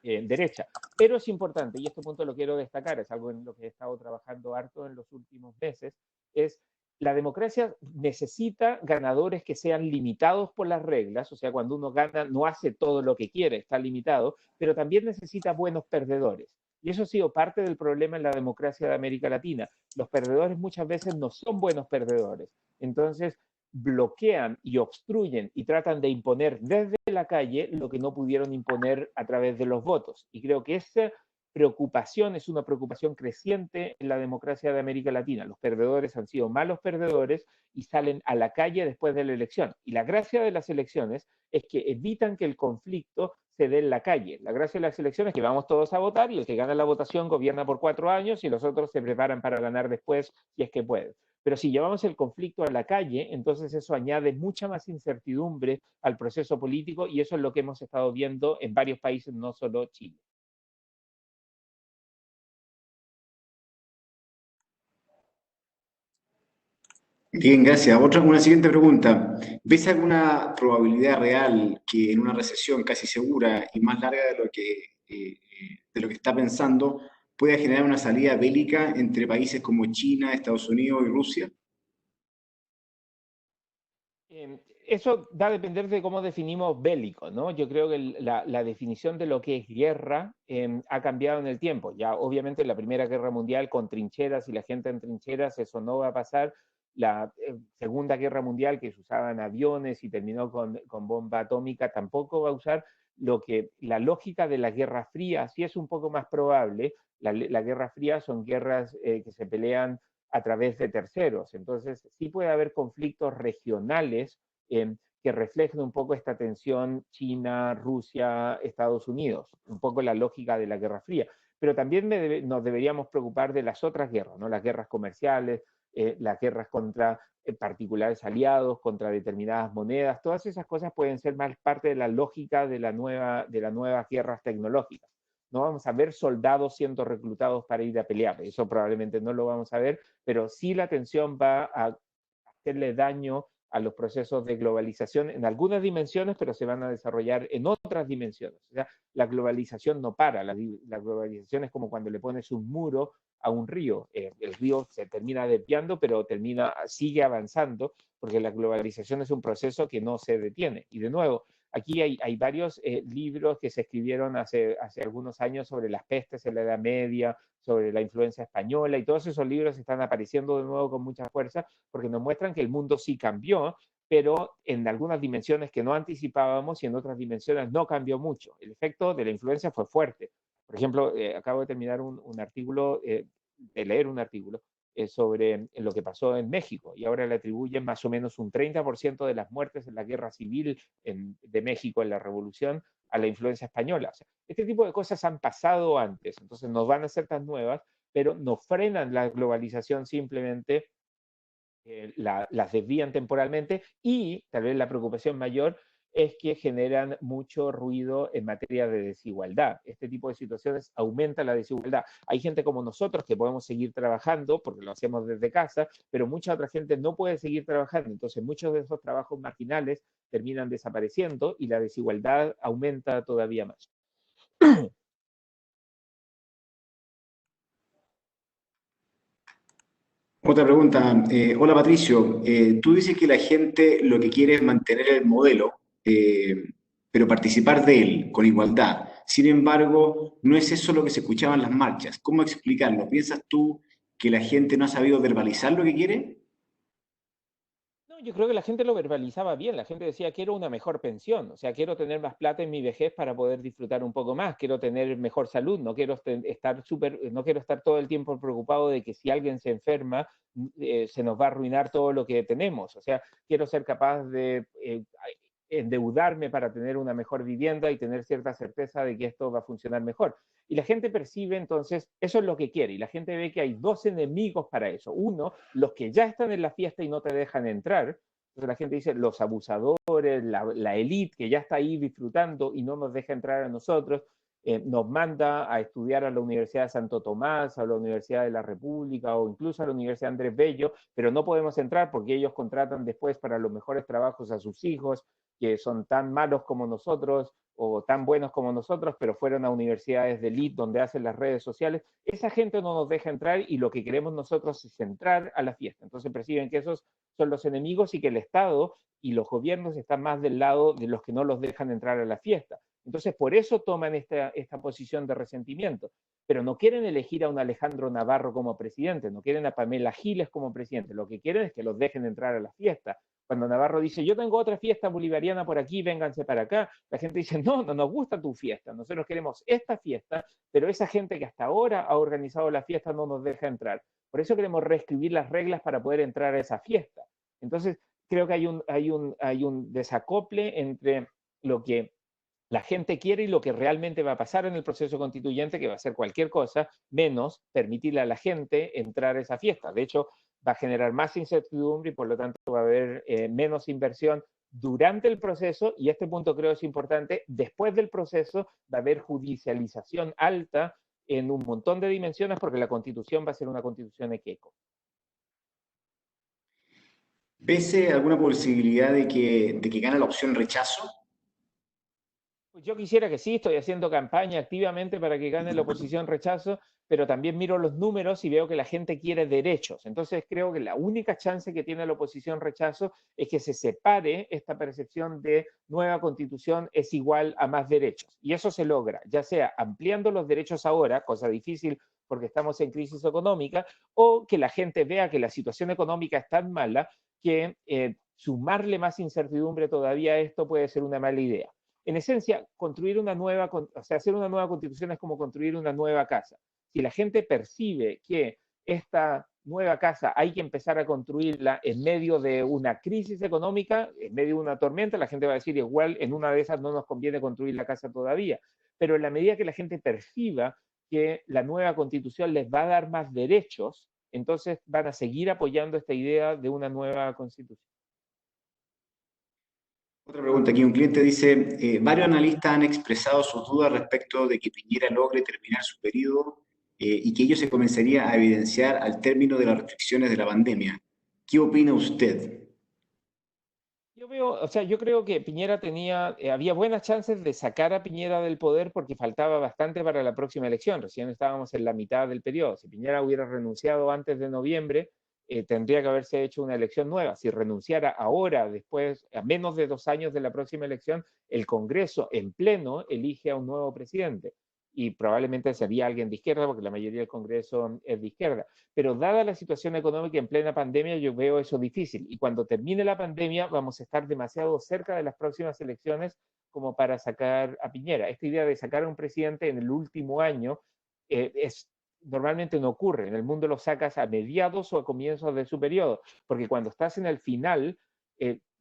derecha. Pero es importante, y este punto lo quiero destacar, es algo en lo que he estado trabajando harto en los últimos meses, es la democracia necesita ganadores que sean limitados por las reglas, o sea, cuando uno gana no hace todo lo que quiere, está limitado, pero también necesita buenos perdedores. Y eso ha sido parte del problema en la democracia de América Latina. Los perdedores muchas veces no son buenos perdedores. Entonces, bloquean y obstruyen y tratan de imponer desde la calle lo que no pudieron imponer a través de los votos. Y creo que esa preocupación es una preocupación creciente en la democracia de América Latina. Los perdedores han sido malos perdedores y salen a la calle después de la elección. Y la gracia de las elecciones es que evitan que el conflicto se dé en la calle. La gracia de las elecciones es que vamos todos a votar y el que gana la votación gobierna por 4 años y los otros se preparan para ganar después si es que pueden. Pero si llevamos el conflicto a la calle, entonces eso añade mucha más incertidumbre al proceso político y eso es lo que hemos estado viendo en varios países, no solo Chile. Bien, gracias. Una siguiente pregunta. ¿Ves alguna probabilidad real que en una recesión casi segura y más larga de lo que está pensando pueda generar una salida bélica entre países como China, Estados Unidos y Rusia? Eso va a depender de cómo definimos bélico, ¿no? Yo creo que la definición de lo que es guerra ha cambiado en el tiempo. Ya obviamente la Primera Guerra Mundial con trincheras y la gente en trincheras, eso no va a pasar. La Segunda Guerra Mundial, que se usaban aviones y terminó con bomba atómica, tampoco va a usar. La lógica de la Guerra Fría sí es un poco más probable. La Guerra Fría son guerras que se pelean a través de terceros. Entonces, sí puede haber conflictos regionales que reflejen un poco esta tensión China, Rusia, Estados Unidos, un poco la lógica de la Guerra Fría. Pero también nos deberíamos preocupar de las otras guerras, ¿no? Las guerras comerciales, las guerras contra particulares aliados, contra determinadas monedas, todas esas cosas pueden ser más parte de la lógica de las nuevas guerras tecnológicas. No vamos a ver soldados siendo reclutados para ir a pelear, eso probablemente no lo vamos a ver, pero sí la tensión va a hacerle daño a los procesos de globalización en algunas dimensiones, pero se van a desarrollar en otras dimensiones. O sea, la globalización no para, la globalización es como cuando le pones un muro a un río. El río se termina desviando, pero sigue avanzando, porque la globalización es un proceso que no se detiene. Y de nuevo, aquí hay varios libros que se escribieron hace algunos años sobre las pestes en la Edad Media, sobre la influencia española, y todos esos libros están apareciendo de nuevo con mucha fuerza porque nos muestran que el mundo sí cambió, pero en algunas dimensiones que no anticipábamos y en otras dimensiones no cambió mucho. El efecto de la influencia fue fuerte. Por ejemplo, acabo de terminar un artículo, de leer un artículo sobre lo que pasó en México y ahora le atribuyen más o menos un 30% de las muertes en la guerra civil de México en la revolución a la influencia española. O sea, este tipo de cosas han pasado antes, entonces no van a ser tan nuevas, pero no frenan la globalización, simplemente las desvían temporalmente, y tal vez la preocupación mayor es que generan mucho ruido en materia de desigualdad. Este tipo de situaciones aumenta la desigualdad. Hay gente como nosotros que podemos seguir trabajando porque lo hacemos desde casa, pero mucha otra gente no puede seguir trabajando. Entonces muchos de esos trabajos marginales terminan desapareciendo y la desigualdad aumenta todavía más. Otra pregunta. Hola Patricio. Tú dices que la gente lo que quiere es mantener el modelo, eh, pero participar de él con igualdad. Sin embargo, no es eso lo que se escuchaba en las marchas. ¿Cómo explicarlo? ¿Piensas tú que la gente no ha sabido verbalizar lo que quiere? No, yo creo que la gente lo verbalizaba bien. La gente decía, quiero una mejor pensión, o sea, quiero tener más plata en mi vejez para poder disfrutar un poco más, quiero tener mejor salud, no quiero no quiero estar todo el tiempo preocupado de que si alguien se enferma, se nos va a arruinar todo lo que tenemos. O sea, quiero ser capaz de endeudarme para tener una mejor vivienda y tener cierta certeza de que esto va a funcionar mejor. Y la gente percibe entonces, eso es lo que quiere, y la gente ve que hay dos enemigos para eso. Uno, los que ya están en la fiesta y no te dejan entrar. Entonces la gente dice, los abusadores, la élite que ya está ahí disfrutando y no nos deja entrar a nosotros, nos manda a estudiar a la Universidad de Santo Tomás, a la Universidad de la República o incluso a la Universidad Andrés Bello, pero no podemos entrar porque ellos contratan después para los mejores trabajos a sus hijos, que son tan malos como nosotros o tan buenos como nosotros, pero fueron a universidades de elite donde hacen las redes sociales. Esa gente no nos deja entrar y lo que queremos nosotros es entrar a la fiesta. Entonces perciben que esos son los enemigos y que el Estado y los gobiernos están más del lado de los que no los dejan entrar a la fiesta. Entonces por eso toman esta posición de resentimiento, pero no quieren elegir a un Alejandro Navarro como presidente, no quieren a Pamela Giles como presidente, lo que quieren es que los dejen entrar a la fiesta. Cuando Navarro dice, yo tengo otra fiesta bolivariana por aquí, vénganse para acá, la gente dice, no, no nos gusta tu fiesta, nosotros queremos esta fiesta, pero esa gente que hasta ahora ha organizado la fiesta no nos deja entrar. Por eso queremos reescribir las reglas para poder entrar a esa fiesta. Entonces, creo que hay un desacople entre lo que la gente quiere y lo que realmente va a pasar en el proceso constituyente, que va a ser cualquier cosa menos permitirle a la gente entrar a esa fiesta. De hecho, va a generar más incertidumbre y por lo tanto va a haber menos inversión durante el proceso, y este punto creo es importante. Después del proceso va a haber judicialización alta en un montón de dimensiones porque la constitución va a ser una constitución equeco. ¿Ves alguna posibilidad de que gane la opción rechazo? Pues yo quisiera que sí, estoy haciendo campaña activamente para que gane la oposición rechazo, pero también miro los números y veo que la gente quiere derechos. Entonces creo que la única chance que tiene la oposición rechazo es que se separe esta percepción de nueva constitución es igual a más derechos. Y eso se logra, ya sea ampliando los derechos ahora, cosa difícil porque estamos en crisis económica, o que la gente vea que la situación económica es tan mala que sumarle más incertidumbre todavía a esto puede ser una mala idea. En esencia, construir una nueva, o sea, hacer una nueva constitución es como construir una nueva casa. Si la gente percibe que esta nueva casa hay que empezar a construirla en medio de una crisis económica, en medio de una tormenta, la gente va a decir, igual en una de esas no nos conviene construir la casa todavía. Pero en la medida que la gente perciba que la nueva constitución les va a dar más derechos, entonces van a seguir apoyando esta idea de una nueva constitución. Otra pregunta aquí, un cliente dice, varios analistas han expresado sus dudas respecto de que Piñera logre terminar su periodo y que ello se comenzaría a evidenciar al término de las restricciones de la pandemia. ¿Qué opina usted? Yo veo, o sea, yo creo que Piñera había buenas chances de sacar a Piñera del poder porque faltaba bastante para la próxima elección. Recién estábamos en la mitad del periodo. Si Piñera hubiera renunciado antes de noviembre, tendría que haberse hecho una elección nueva. Si renunciara ahora, después, a menos de 2 años de la próxima elección, el Congreso en pleno elige a un nuevo presidente. Y probablemente sería alguien de izquierda, porque la mayoría del Congreso es de izquierda. Pero dada la situación económica en plena pandemia, yo veo eso difícil. Y cuando termine la pandemia, vamos a estar demasiado cerca de las próximas elecciones como para sacar a Piñera. Esta idea de sacar a un presidente en el último año normalmente no ocurre. En el mundo lo sacas a mediados o a comienzos de su periodo, porque cuando estás en el final,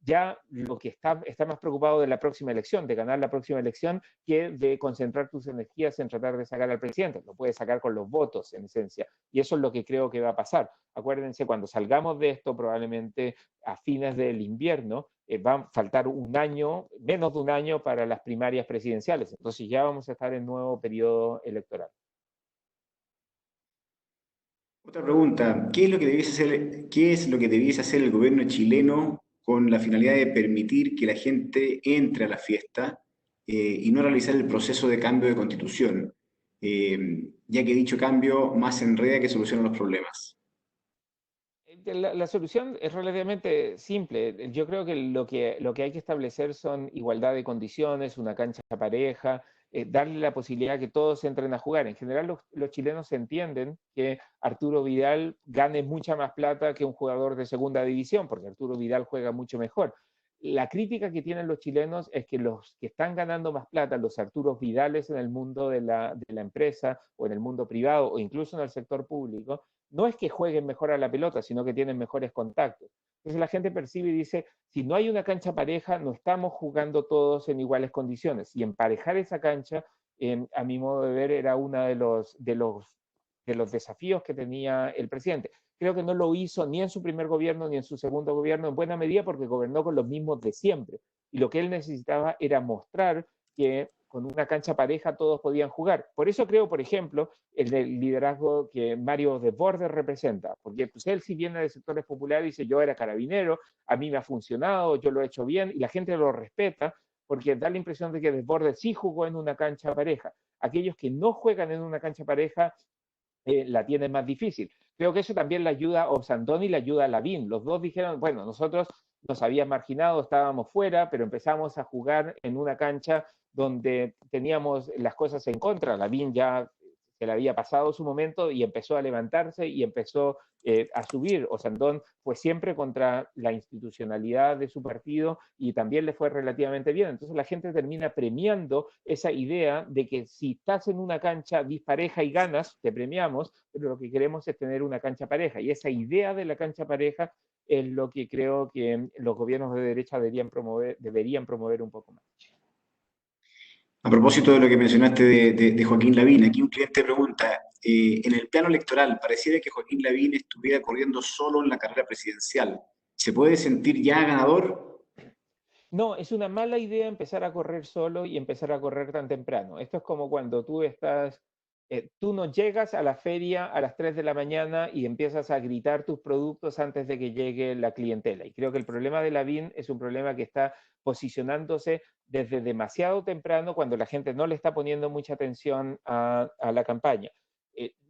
ya lo que está más preocupado de la próxima elección, de ganar la próxima elección, que de concentrar tus energías en tratar de sacar al presidente. Lo puedes sacar con los votos, en esencia. Y eso es lo que creo que va a pasar. Acuérdense, cuando salgamos de esto, probablemente a fines del invierno, va a faltar un año, menos de un año para las primarias presidenciales. Entonces ya vamos a estar en nuevo periodo electoral. Otra pregunta, qué es lo que debiese hacer el gobierno chileno con la finalidad de permitir que la gente entre a la fiesta y no realizar el proceso de cambio de constitución? Ya que dicho cambio más enreda que soluciona los problemas. La solución es relativamente simple. Yo creo que lo que hay que establecer son igualdad de condiciones, una cancha pareja, darle la posibilidad que todos entren a jugar. En general, los chilenos entienden que Arturo Vidal gane mucha más plata que un jugador de segunda división, porque Arturo Vidal juega mucho mejor. La crítica que tienen los chilenos es que los que están ganando más plata, los Arturos Vidales en el mundo de la empresa o en el mundo privado o incluso en el sector público, no es que jueguen mejor a la pelota, sino que tienen mejores contactos. Entonces la gente percibe y dice, si no hay una cancha pareja, no estamos jugando todos en iguales condiciones. Y emparejar esa cancha, a mi modo de ver, era uno de los desafíos que tenía el presidente. Creo que no lo hizo ni en su primer gobierno ni en su segundo gobierno, en buena medida porque gobernó con los mismos de siempre. Y lo que él necesitaba era mostrar que con una cancha pareja todos podían jugar. Por eso creo, por ejemplo, el del liderazgo que Mario Desbordes representa, porque pues, él si viene de sectores populares dice yo era carabinero, a mí me ha funcionado, yo lo he hecho bien y la gente lo respeta porque da la impresión de que Desbordes sí jugó en una cancha pareja. Aquellos que no juegan en una cancha pareja la tienen más difícil. Creo que eso también le ayuda a Obsandón y le ayuda a Lavín. Los dos dijeron, bueno, nosotros nos habíamos marginado, estábamos fuera, pero empezamos a jugar en una cancha donde teníamos las cosas en contra. Lavín ya se le había pasado su momento y empezó a levantarse y empezó a subir. Osandón fue siempre contra la institucionalidad de su partido y también le fue relativamente bien. Entonces la gente termina premiando esa idea de que si estás en una cancha dispareja y ganas, te premiamos, pero lo que queremos es tener una cancha pareja. Y esa idea de la cancha pareja es lo que creo que los gobiernos de derecha deberían promover un poco más. A propósito de lo que mencionaste de Joaquín Lavín, aquí un cliente pregunta, en el plano electoral, pareciera que Joaquín Lavín estuviera corriendo solo en la carrera presidencial. ¿Se puede sentir ya ganador? No, es una mala idea empezar a correr solo y empezar a correr tan temprano. Esto es como cuando tú no llegas a la feria a las 3 de la mañana y empiezas a gritar tus productos antes de que llegue la clientela. Y creo que el problema de Lavín es un problema que está posicionándose desde demasiado temprano cuando la gente no le está poniendo mucha atención a la campaña.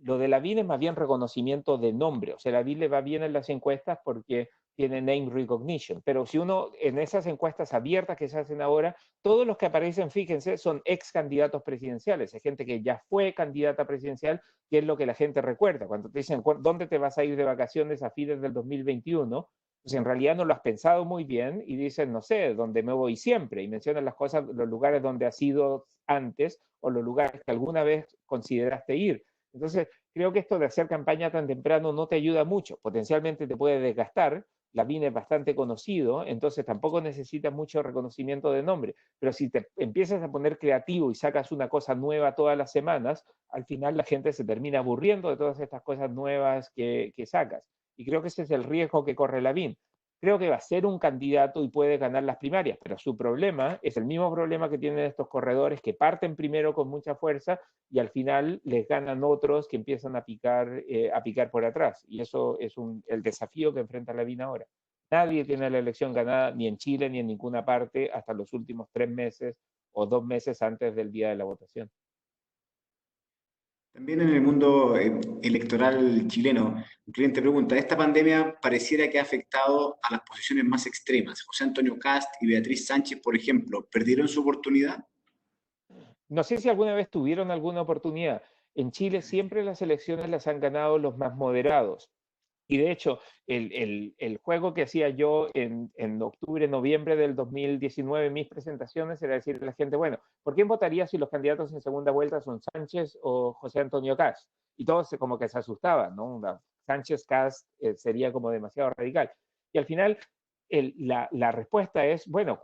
Lo de Lavín es más bien reconocimiento de nombre. O sea, Lavín le va bien en las encuestas porque tiene name recognition. Pero si uno, en esas encuestas abiertas que se hacen ahora, todos los que aparecen, fíjense, son ex candidatos presidenciales. Hay gente que ya fue candidata presidencial, que es lo que la gente recuerda. Cuando te dicen, ¿dónde te vas a ir de vacaciones a fines del 2021? Pues en realidad no lo has pensado muy bien y dicen, no sé, dónde me voy siempre. Y mencionan las cosas, los lugares donde has ido antes o los lugares que alguna vez consideraste ir. Entonces, creo que esto de hacer campaña tan temprano no te ayuda mucho. Potencialmente te puede desgastar. Lavín es bastante conocido, entonces tampoco necesitas mucho reconocimiento de nombre. Pero si te empiezas a poner creativo y sacas una cosa nueva todas las semanas, al final la gente se termina aburriendo de todas estas cosas nuevas que sacas. Y creo que ese es el riesgo que corre Lavín. Creo que va a ser un candidato y puede ganar las primarias, pero su problema es el mismo problema que tienen estos corredores que parten primero con mucha fuerza y al final les ganan otros que empiezan a picar por atrás. Y eso es el desafío que enfrenta Lavín ahora. Nadie tiene la elección ganada ni en Chile ni en ninguna parte hasta los últimos 3 meses o 2 meses antes del día de la votación. También en el mundo electoral chileno, un cliente pregunta, esta pandemia pareciera que ha afectado a las posiciones más extremas. José Antonio Cast y Beatriz Sánchez, por ejemplo, ¿perdieron su oportunidad? No sé si alguna vez tuvieron alguna oportunidad. En Chile siempre las elecciones las han ganado los más moderados. Y de hecho, el juego que hacía yo en octubre, noviembre del 2019, en mis presentaciones, era decirle a la gente, bueno, ¿por quién votaría si los candidatos en segunda vuelta son Sánchez o José Antonio Cast? Y todos como que se asustaban, ¿no? Sánchez Cast sería como demasiado radical. Y al final la respuesta es, bueno,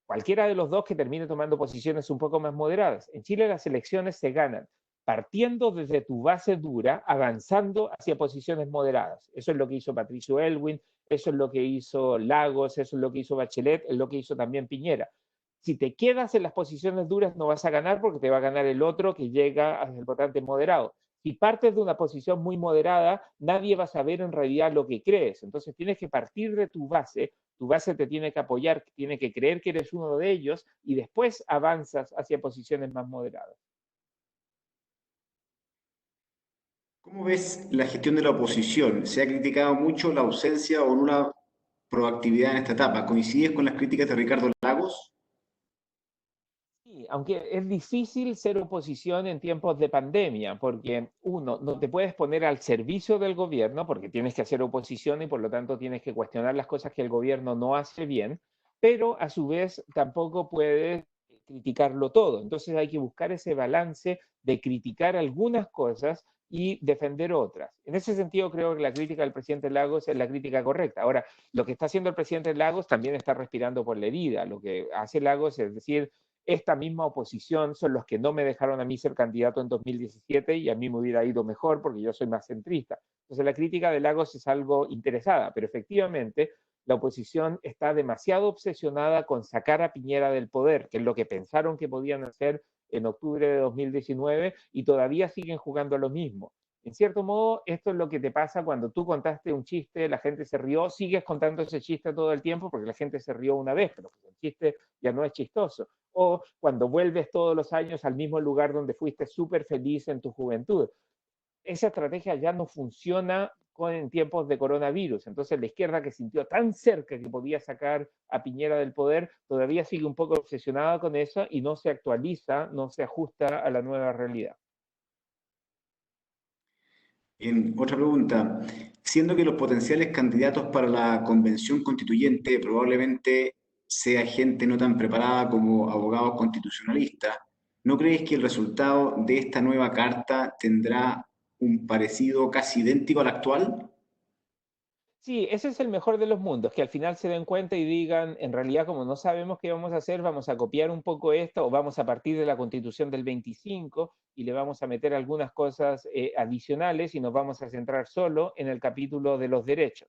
cualquiera de los dos que termine tomando posiciones un poco más moderadas. En Chile las elecciones se ganan partiendo desde tu base dura, avanzando hacia posiciones moderadas. Eso es lo que hizo Patricio Elwin, eso es lo que hizo Lagos, eso es lo que hizo Bachelet, es lo que hizo también Piñera. Si te quedas en las posiciones duras no vas a ganar porque te va a ganar el otro que llega al votante moderado. Si partes de una posición muy moderada, nadie va a saber en realidad lo que crees. Entonces tienes que partir de tu base te tiene que apoyar, tiene que creer que eres uno de ellos y después avanzas hacia posiciones más moderadas. ¿Cómo ves la gestión de la oposición? Se ha criticado mucho la ausencia o nula proactividad en esta etapa. ¿Coincides con las críticas de Ricardo Lagos? Sí, aunque es difícil ser oposición en tiempos de pandemia, porque uno, no te puedes poner al servicio del gobierno porque tienes que hacer oposición y por lo tanto tienes que cuestionar las cosas que el gobierno no hace bien, pero a su vez tampoco puedes criticarlo todo. Entonces hay que buscar ese balance de criticar algunas cosas y defender otras. En ese sentido creo que la crítica del presidente Lagos es la crítica correcta. Ahora, lo que está haciendo el presidente Lagos también está respirando por la herida. Lo que hace Lagos es decir, esta misma oposición son los que no me dejaron a mí ser candidato en 2017 y a mí me hubiera ido mejor porque yo soy más centrista. Entonces la crítica de Lagos es algo interesada, pero efectivamente la oposición está demasiado obsesionada con sacar a Piñera del poder, que es lo que pensaron que podían hacer en octubre de 2019 y todavía siguen jugando a lo mismo. En cierto modo, esto es lo que te pasa cuando tú contaste un chiste, la gente se rió, sigues contando ese chiste todo el tiempo porque la gente se rió una vez, pero el chiste ya no es chistoso. O cuando vuelves todos los años al mismo lugar donde fuiste súper feliz en tu juventud. Esa estrategia ya no funciona en tiempos de coronavirus. Entonces la izquierda que sintió tan cerca que podía sacar a Piñera del poder, todavía sigue un poco obsesionada con eso y no se actualiza, no se ajusta a la nueva realidad. Bien, otra pregunta. Siendo que los potenciales candidatos para la convención constituyente probablemente sea gente no tan preparada como abogados constitucionalistas, ¿no crees que el resultado de esta nueva carta tendrá un parecido casi idéntico al actual? Sí, ese es el mejor de los mundos, que al final se den cuenta y digan, en realidad como no sabemos qué vamos a hacer, vamos a copiar un poco esto o vamos a partir de la constitución del 25 y le vamos a meter algunas cosas adicionales y nos vamos a centrar solo en el capítulo de los derechos.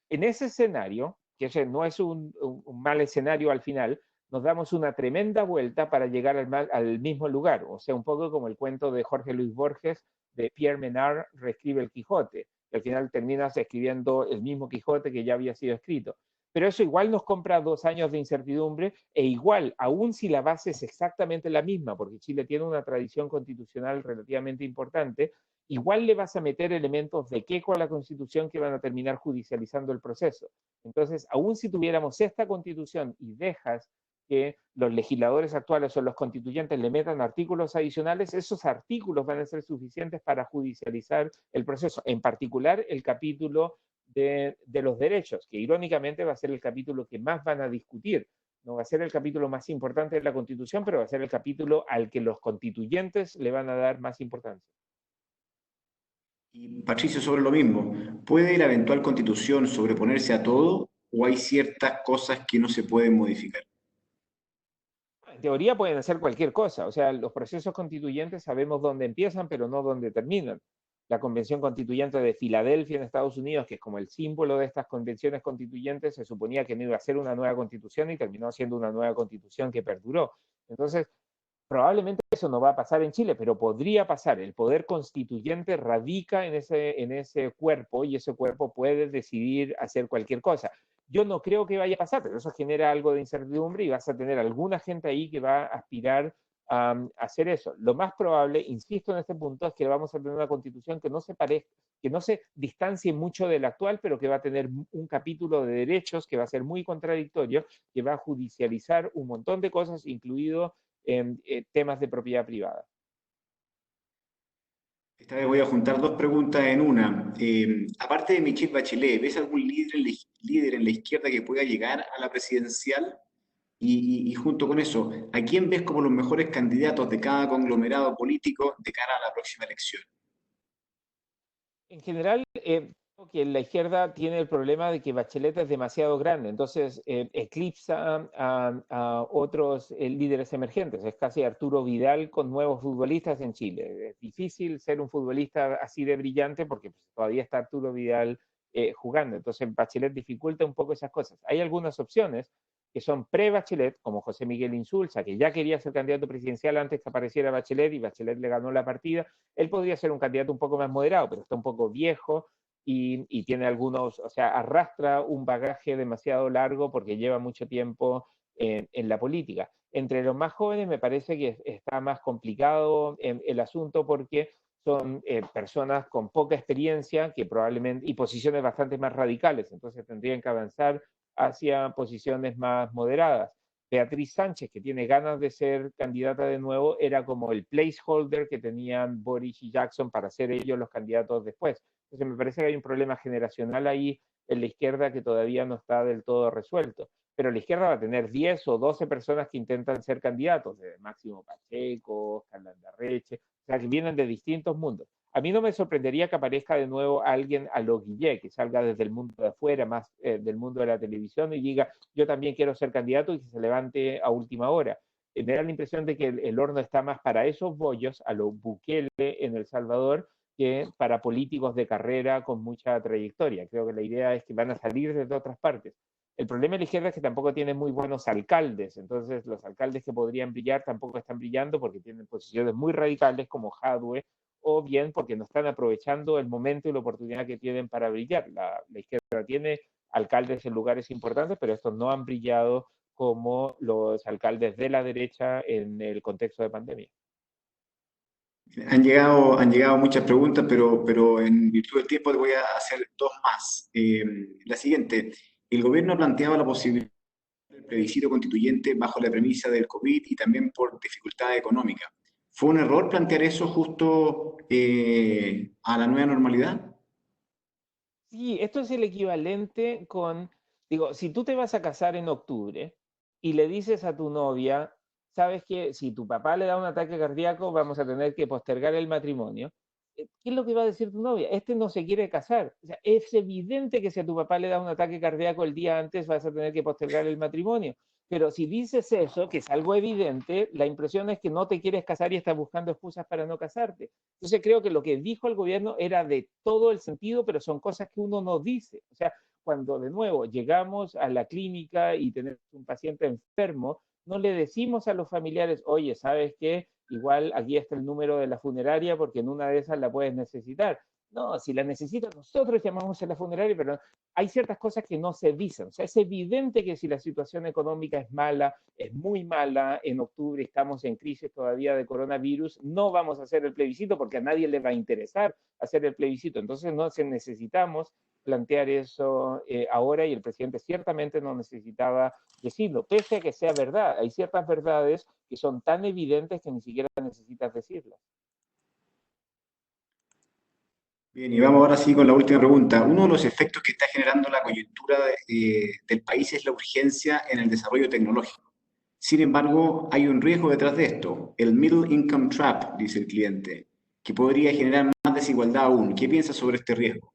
En ese escenario, que ese no es un mal escenario al final, nos damos una tremenda vuelta para llegar al mismo lugar, o sea, un poco como el cuento de Jorge Luis Borges de Pierre Menard reescribe el Quijote y al final terminas escribiendo el mismo Quijote que ya había sido escrito. Pero eso igual nos compra 2 años de incertidumbre e igual, aun si la base es exactamente la misma, porque Chile tiene una tradición constitucional relativamente importante, igual le vas a meter elementos de queco a la Constitución que van a terminar judicializando el proceso. Entonces, aun si tuviéramos esta Constitución y dejas que los legisladores actuales o los constituyentes le metan artículos adicionales, esos artículos van a ser suficientes para judicializar el proceso, en particular el capítulo de los derechos, que irónicamente va a ser el capítulo que más van a discutir. No va a ser el capítulo más importante de la Constitución, pero va a ser el capítulo al que los constituyentes le van a dar más importancia. Y Patricio, sobre lo mismo, ¿puede la eventual constitución sobreponerse a todo o hay ciertas cosas que no se pueden modificar? En teoría pueden hacer cualquier cosa, o sea, los procesos constituyentes sabemos dónde empiezan, pero no dónde terminan. La Convención Constituyente de Filadelfia en Estados Unidos, que es como el símbolo de estas convenciones constituyentes, se suponía que no iba a ser una nueva constitución y terminó siendo una nueva constitución que perduró. Entonces, probablemente eso no va a pasar en Chile, pero podría pasar. El poder constituyente radica en ese cuerpo y ese cuerpo puede decidir hacer cualquier cosa. Yo no creo que vaya a pasar, pero eso genera algo de incertidumbre y vas a tener alguna gente ahí que va a aspirar a hacer eso. Lo más probable, insisto en este punto, es que vamos a tener una constitución que no se parezca, que no se distancie mucho del actual, pero que va a tener un capítulo de derechos que va a ser muy contradictorio, que va a judicializar un montón de cosas, incluido temas de propiedad privada. Esta vez voy a juntar dos preguntas en una. Aparte de Michelle Bachelet, ¿ves algún líder en la izquierda que pueda llegar a la presidencial? Y junto con eso, ¿a quién ves como los mejores candidatos de cada conglomerado político de cara a la próxima elección? En general, Que la izquierda tiene el problema de que Bachelet es demasiado grande, entonces eclipsa a otros líderes emergentes. Es casi Arturo Vidal con nuevos futbolistas en Chile. Es difícil ser un futbolista así de brillante porque pues, todavía está Arturo Vidal jugando. Entonces Bachelet dificulta un poco esas cosas. Hay algunas opciones que son pre-Bachelet, como José Miguel Insulza, que ya quería ser candidato presidencial antes que apareciera Bachelet y Bachelet le ganó la partida. Él podría ser un candidato un poco más moderado, pero está un poco viejo y tiene algunos, o sea, arrastra un bagaje demasiado largo porque lleva mucho tiempo en la política. Entre los más jóvenes me parece que está más complicado el asunto porque son personas con poca experiencia que probablemente y posiciones bastante más radicales, entonces tendrían que avanzar hacia posiciones más moderadas. Beatriz Sánchez, que tiene ganas de ser candidata de nuevo, era como el placeholder que tenían Boris y Jackson para ser ellos los candidatos después. Entonces me parece que hay un problema generacional ahí en la izquierda que todavía no está del todo resuelto. Pero la izquierda va a tener 10 o 12 personas que intentan ser candidatos, de Máximo Pacheco, Carlos Larreche, o sea, que vienen de distintos mundos. A mí no me sorprendería que aparezca de nuevo alguien a lo Guillé, que salga desde el mundo de afuera, más del mundo de la televisión, y diga, yo también quiero ser candidato y que se levante a última hora. Me da la impresión de que el horno está más para esos bollos, a lo Bukele en El Salvador, que para políticos de carrera con mucha trayectoria. Creo que la idea es que van a salir desde otras partes. El problema de la izquierda es que tampoco tiene muy buenos alcaldes, entonces los alcaldes que podrían brillar tampoco están brillando porque tienen posiciones muy radicales como Jadwe, o bien porque no están aprovechando el momento y la oportunidad que tienen para brillar. La izquierda tiene alcaldes en lugares importantes, pero estos no han brillado como los alcaldes de la derecha en el contexto de pandemia. Han llegado muchas preguntas, pero en virtud del tiempo te voy a hacer dos más. La siguiente, el gobierno ha planteado la posibilidad del plebiscito constituyente bajo la premisa del COVID y también por dificultad económica. ¿Fue un error plantear eso justo a la nueva normalidad? Sí, esto es el equivalente con, digo, si tú te vas a casar en octubre y le dices a tu novia, sabes que si tu papá le da un ataque cardíaco, vamos a tener que postergar el matrimonio. ¿Qué es lo que va a decir tu novia? Este no se quiere casar. O sea, es evidente que si a tu papá le da un ataque cardíaco el día antes, vas a tener que postergar el matrimonio. Pero si dices eso, que es algo evidente, la impresión es que no te quieres casar y estás buscando excusas para no casarte. Entonces creo que lo que dijo el gobierno era de todo el sentido, pero son cosas que uno no dice. O sea, cuando de nuevo llegamos a la clínica y tenemos un paciente enfermo, no le decimos a los familiares, oye, ¿sabes qué? Igual aquí está el número de la funeraria porque en una de esas la puedes necesitar. No, si la necesitas, nosotros llamamos a la funeraria, pero hay ciertas cosas que no se dicen. O sea, es evidente que si la situación económica es mala, es muy mala, en octubre estamos en crisis todavía de coronavirus, no vamos a hacer el plebiscito porque a nadie le va a interesar hacer el plebiscito. Entonces no necesitamos plantear eso ahora y el presidente ciertamente no necesitaba decirlo, pese a que sea verdad. Hay ciertas verdades que son tan evidentes que ni siquiera necesitas decirlas. Bien, y vamos ahora sí con la última pregunta. Uno de los efectos que está generando la coyuntura del país es la urgencia en el desarrollo tecnológico. Sin embargo, hay un riesgo detrás de esto, el middle income trap, dice el cliente, que podría generar más desigualdad aún. ¿Qué piensas sobre este riesgo?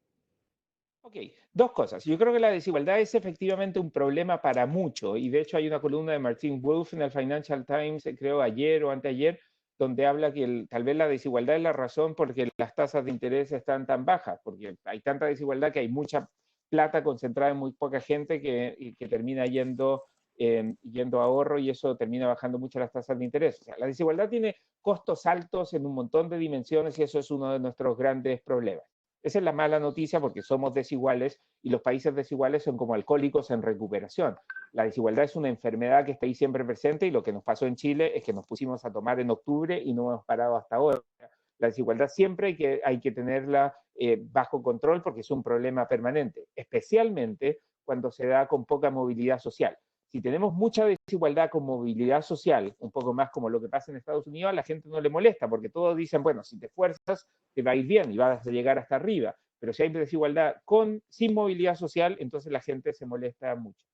Ok, dos cosas. Yo creo que la desigualdad es efectivamente un problema para mucho y de hecho hay una columna de Martin Wolf en el Financial Times, creo ayer o anteayer, donde habla que tal vez la desigualdad es la razón porque las tasas de interés están tan bajas, porque hay tanta desigualdad que hay mucha plata concentrada en muy poca gente que termina yendo a ahorro y eso termina bajando mucho las tasas de interés. O sea, la desigualdad tiene costos altos en un montón de dimensiones y eso es uno de nuestros grandes problemas. Esa es la mala noticia porque somos desiguales y los países desiguales son como alcohólicos en recuperación. La desigualdad es una enfermedad que está ahí siempre presente y lo que nos pasó en Chile es que nos pusimos a tomar en octubre y no hemos parado hasta ahora. La desigualdad siempre hay que tenerla bajo control porque es un problema permanente, especialmente cuando se da con poca movilidad social. Si tenemos mucha desigualdad con movilidad social, un poco más como lo que pasa en Estados Unidos, a la gente no le molesta porque todos dicen, bueno, si te esfuerzas, te va a ir bien y vas a llegar hasta arriba. Pero si hay desigualdad sin movilidad social, entonces la gente se molesta mucho.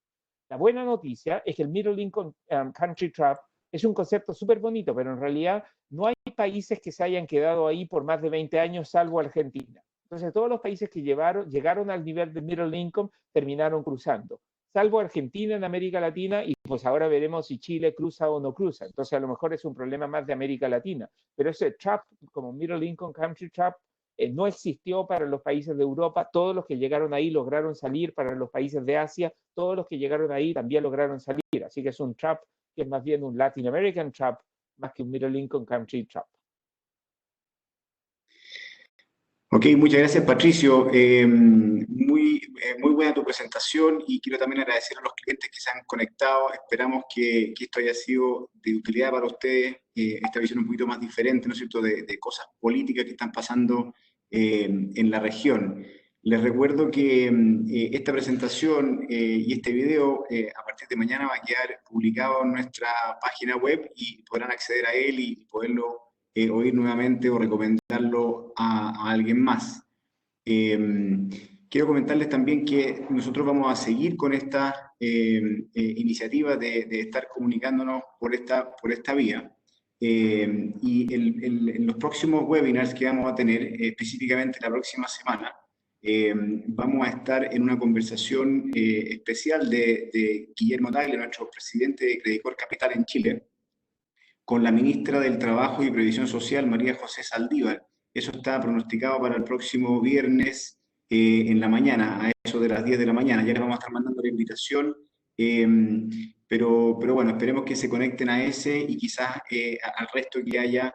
La buena noticia es que el Middle Income Country Trap es un concepto súper bonito, pero en realidad no hay países que se hayan quedado ahí por más de 20 años, salvo Argentina. Entonces todos los países que llegaron al nivel de middle income terminaron cruzando, salvo Argentina en América Latina, y pues ahora veremos si Chile cruza o no cruza. Entonces a lo mejor es un problema más de América Latina, pero ese trap, como middle income country trap, no existió para los países de Europa. Todos los que llegaron ahí lograron salir. Para los países de Asia, todos los que llegaron ahí también lograron salir. Así que es un trap que es más bien un Latin American trap más que un middle income country trap. Ok, muchas gracias, Patricio. Muy buena tu presentación, y quiero también agradecer a los clientes que se han conectado. Esperamos que esto haya sido de utilidad para ustedes, esta visión un poquito más diferente, ¿no es cierto?, de cosas políticas que están pasando en la región. Les recuerdo que esta presentación y este video a partir de mañana va a quedar publicado en nuestra página web, y podrán acceder a él y poderlo oír nuevamente o recomendarlo a alguien más. Quiero comentarles también que nosotros vamos a seguir con esta iniciativa de estar comunicándonos por esta vía. Y en los próximos webinars que vamos a tener, específicamente la próxima semana, vamos a estar en una conversación especial de Guillermo Tagle, nuestro presidente de Credicorp Capital en Chile, con la ministra del Trabajo y Previsión Social, María José Saldívar. Eso está pronosticado para el próximo viernes en la mañana, a eso de las 10 de la mañana. Ya les vamos a estar mandando la invitación, pero bueno, esperemos que se conecten a ese y quizás al resto que haya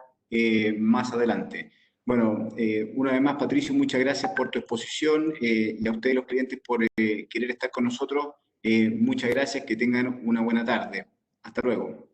más adelante. Bueno, una vez más, Patricio, muchas gracias por tu exposición, y a ustedes los clientes por querer estar con nosotros. Muchas gracias, que tengan una buena tarde. Hasta luego.